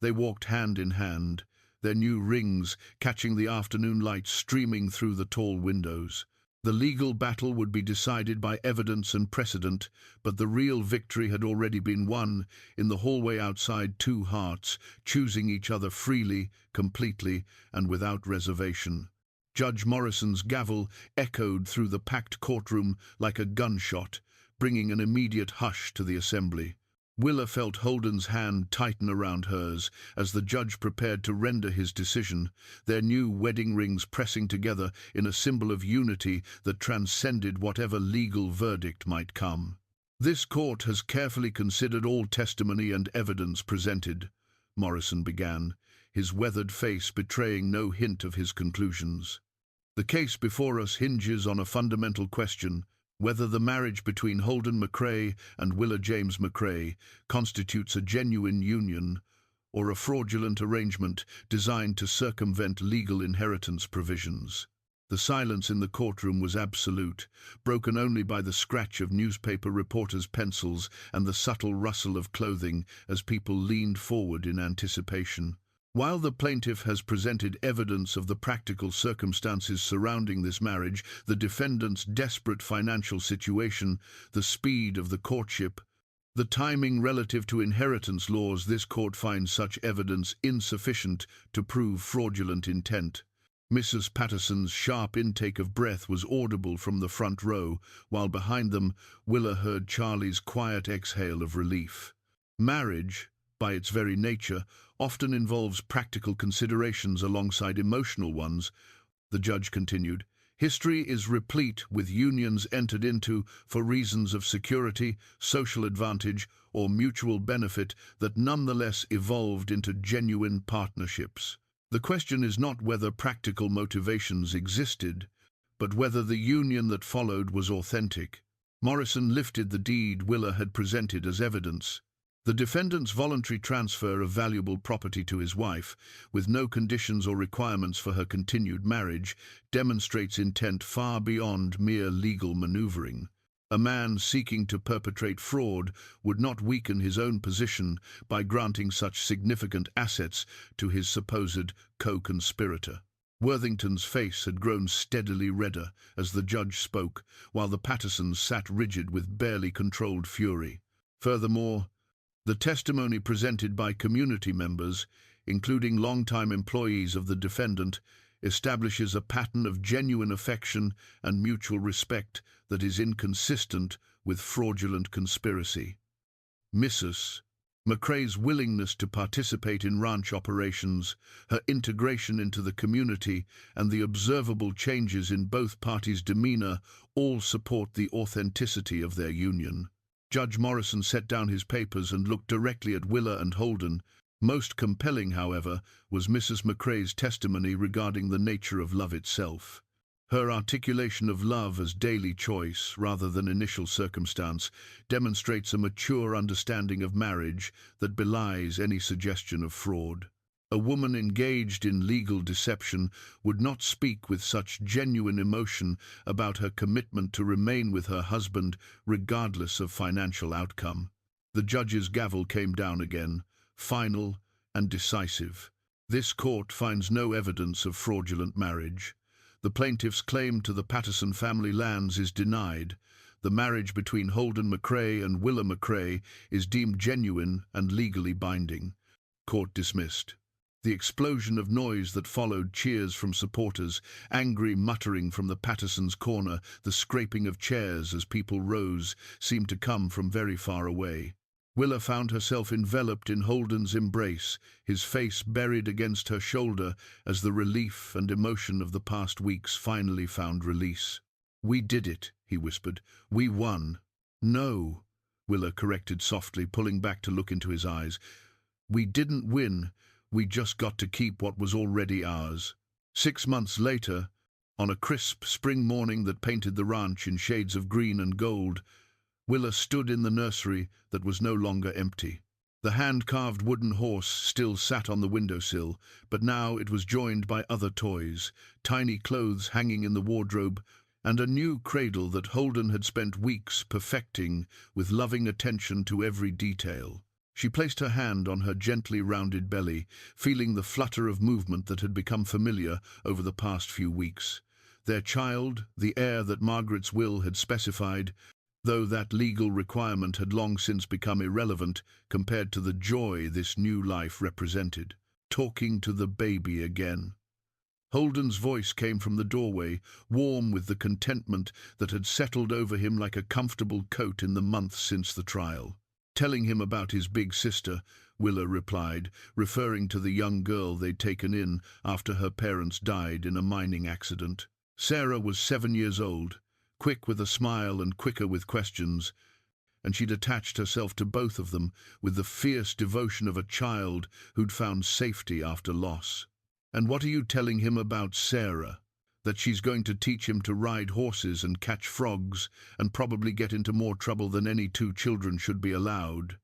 they walked hand in hand, their new rings catching the afternoon light streaming through the tall windows. The legal battle would be decided by evidence and precedent, but the real victory had already been won. In the hallway outside, two hearts, choosing each other freely, completely, and without reservation. Judge Morrison's gavel echoed through the packed courtroom like a gunshot, bringing an immediate hush to the assembly. Willa felt Holden's hand tighten around hers as the judge prepared to render his decision, their new wedding rings pressing together in a symbol of unity that transcended whatever legal verdict might come. "This court has carefully considered all testimony and evidence presented," Morrison began, his weathered face betraying no hint of his conclusions. "The case before us hinges on a fundamental question: whether the marriage between Holden McCrae and Willa James McCrae constitutes a genuine union or a fraudulent arrangement designed to circumvent legal inheritance provisions." The silence in the courtroom was absolute, broken only by the scratch of newspaper reporters' pencils and the subtle rustle of clothing as people leaned forward in anticipation. While the plaintiff has presented evidence of the practical circumstances surrounding this marriage, the defendant's desperate financial situation, the speed of the courtship, the timing relative to inheritance laws, this court finds such evidence insufficient to prove fraudulent intent. Mrs. Patterson's sharp intake of breath was audible from the front row, while behind them Willa heard Charlie's quiet exhale of relief. Marriage, by its very nature, often involves practical considerations alongside emotional ones, the judge continued. History is replete with unions entered into for reasons of security, social advantage, or mutual benefit that nonetheless evolved into genuine partnerships. The question is not whether practical motivations existed, but whether the union that followed was authentic. Morrison lifted the deed Willa had presented as evidence. The defendant's voluntary transfer of valuable property to his wife, with no conditions or requirements for her continued marriage, demonstrates intent far beyond mere legal maneuvering. A man seeking to perpetrate fraud would not weaken his own position by granting such significant assets to his supposed co-conspirator. Worthington's face had grown steadily redder as the judge spoke, while the Pattersons sat rigid with barely controlled fury. Furthermore, the testimony presented by community members, including longtime employees of the defendant, establishes a pattern of genuine affection and mutual respect that is inconsistent with fraudulent conspiracy. Mrs. McCrae's willingness to participate in ranch operations, her integration into the community, and the observable changes in both parties' demeanor all support the authenticity of their union. Judge Morrison set down his papers and looked directly at Willa and Holden. Most compelling, however, was Mrs. McCrae's testimony regarding the nature of love itself. Her articulation of love as daily choice, rather than initial circumstance, demonstrates a mature understanding of marriage that belies any suggestion of fraud. A woman engaged in legal deception would not speak with such genuine emotion about her commitment to remain with her husband regardless of financial outcome. The judge's gavel came down again, final and decisive. This court finds no evidence of fraudulent marriage. The plaintiff's claim to the Patterson family lands is denied. The marriage between Holden McCrae and Willa McCrae is deemed genuine and legally binding. Court dismissed. The explosion of noise that followed, cheers from supporters, angry muttering from the Pattersons' corner, the scraping of chairs as people rose, seemed to come from very far away. Willa found herself enveloped in Holden's embrace, his face buried against her shoulder as the relief and emotion of the past weeks finally found release. "We did it," he whispered. "We won." "No," Willa corrected softly, pulling back to look into his eyes. "We didn't win. We just got to keep what was already ours." 6 months later, on a crisp spring morning that painted the ranch in shades of green and gold, Willa stood in the nursery that was no longer empty. The hand-carved wooden horse still sat on the windowsill, but now it was joined by other toys, tiny clothes hanging in the wardrobe, and a new cradle that Holden had spent weeks perfecting with loving attention to every detail. She placed her hand on her gently rounded belly, feeling the flutter of movement that had become familiar over the past few weeks. Their child, the heir that Margaret's will had specified, though that legal requirement had long since become irrelevant compared to the joy this new life represented. Talking to the baby again. Holden's voice came from the doorway, warm with the contentment that had settled over him like a comfortable coat in the months since the trial. "Telling him about his big sister," Willa replied, referring to the young girl they'd taken in after her parents died in a mining accident. Sarah was 7 years old, quick with a smile and quicker with questions, and she'd attached herself to both of them with the fierce devotion of a child who'd found safety after loss. "And what are you telling him about Sarah? That she's going to teach him to ride horses and catch frogs, and probably get into more trouble than any 2 children should be allowed."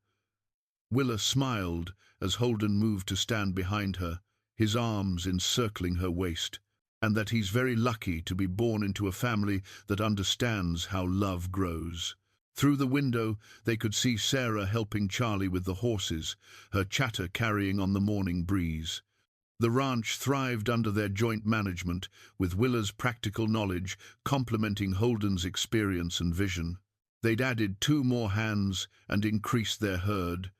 Willa smiled as Holden moved to stand behind her, his arms encircling her waist, "and that he's very lucky to be born into a family that understands how love grows." Through the window, they could see Sarah helping Charlie with the horses, her chatter carrying on the morning breeze. The ranch thrived under their joint management, with Willa's practical knowledge complementing Holden's experience and vision. They'd added 2 more hands and increased their herd,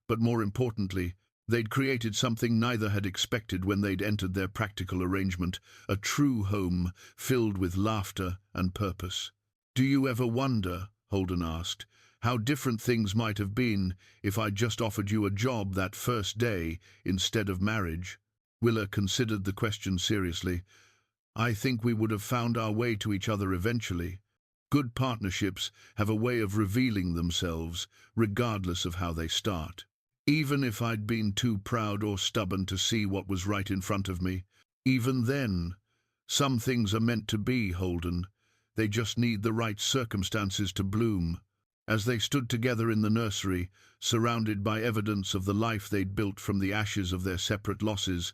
but more importantly, they'd created something neither had expected when they'd entered their practical arrangement, a true home filled with laughter and purpose. "Do you ever wonder," Holden asked, "how different things might have been if I'd just offered you a job that first day instead of marriage?" Willa considered the question seriously. "I think we would have found our way to each other eventually. Good partnerships have a way of revealing themselves, regardless of how they start. Even if I'd been too proud or stubborn to see what was right in front of me, even then, some things are meant to be, Holden. They just need the right circumstances to bloom." As they stood together in the nursery, surrounded by evidence of the life they'd built from the ashes of their separate losses,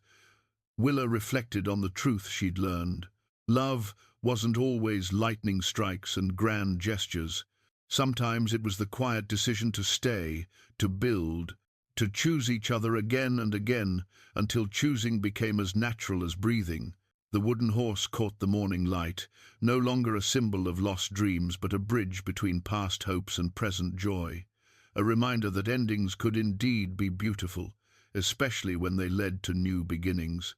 Willa reflected on the truth she'd learned. Love wasn't always lightning strikes and grand gestures. Sometimes it was the quiet decision to stay, to build, to choose each other again and again, until choosing became as natural as breathing. The wooden horse caught the morning light, no longer a symbol of lost dreams, but a bridge between past hopes and present joy. A reminder that endings could indeed be beautiful, especially when they led to new beginnings.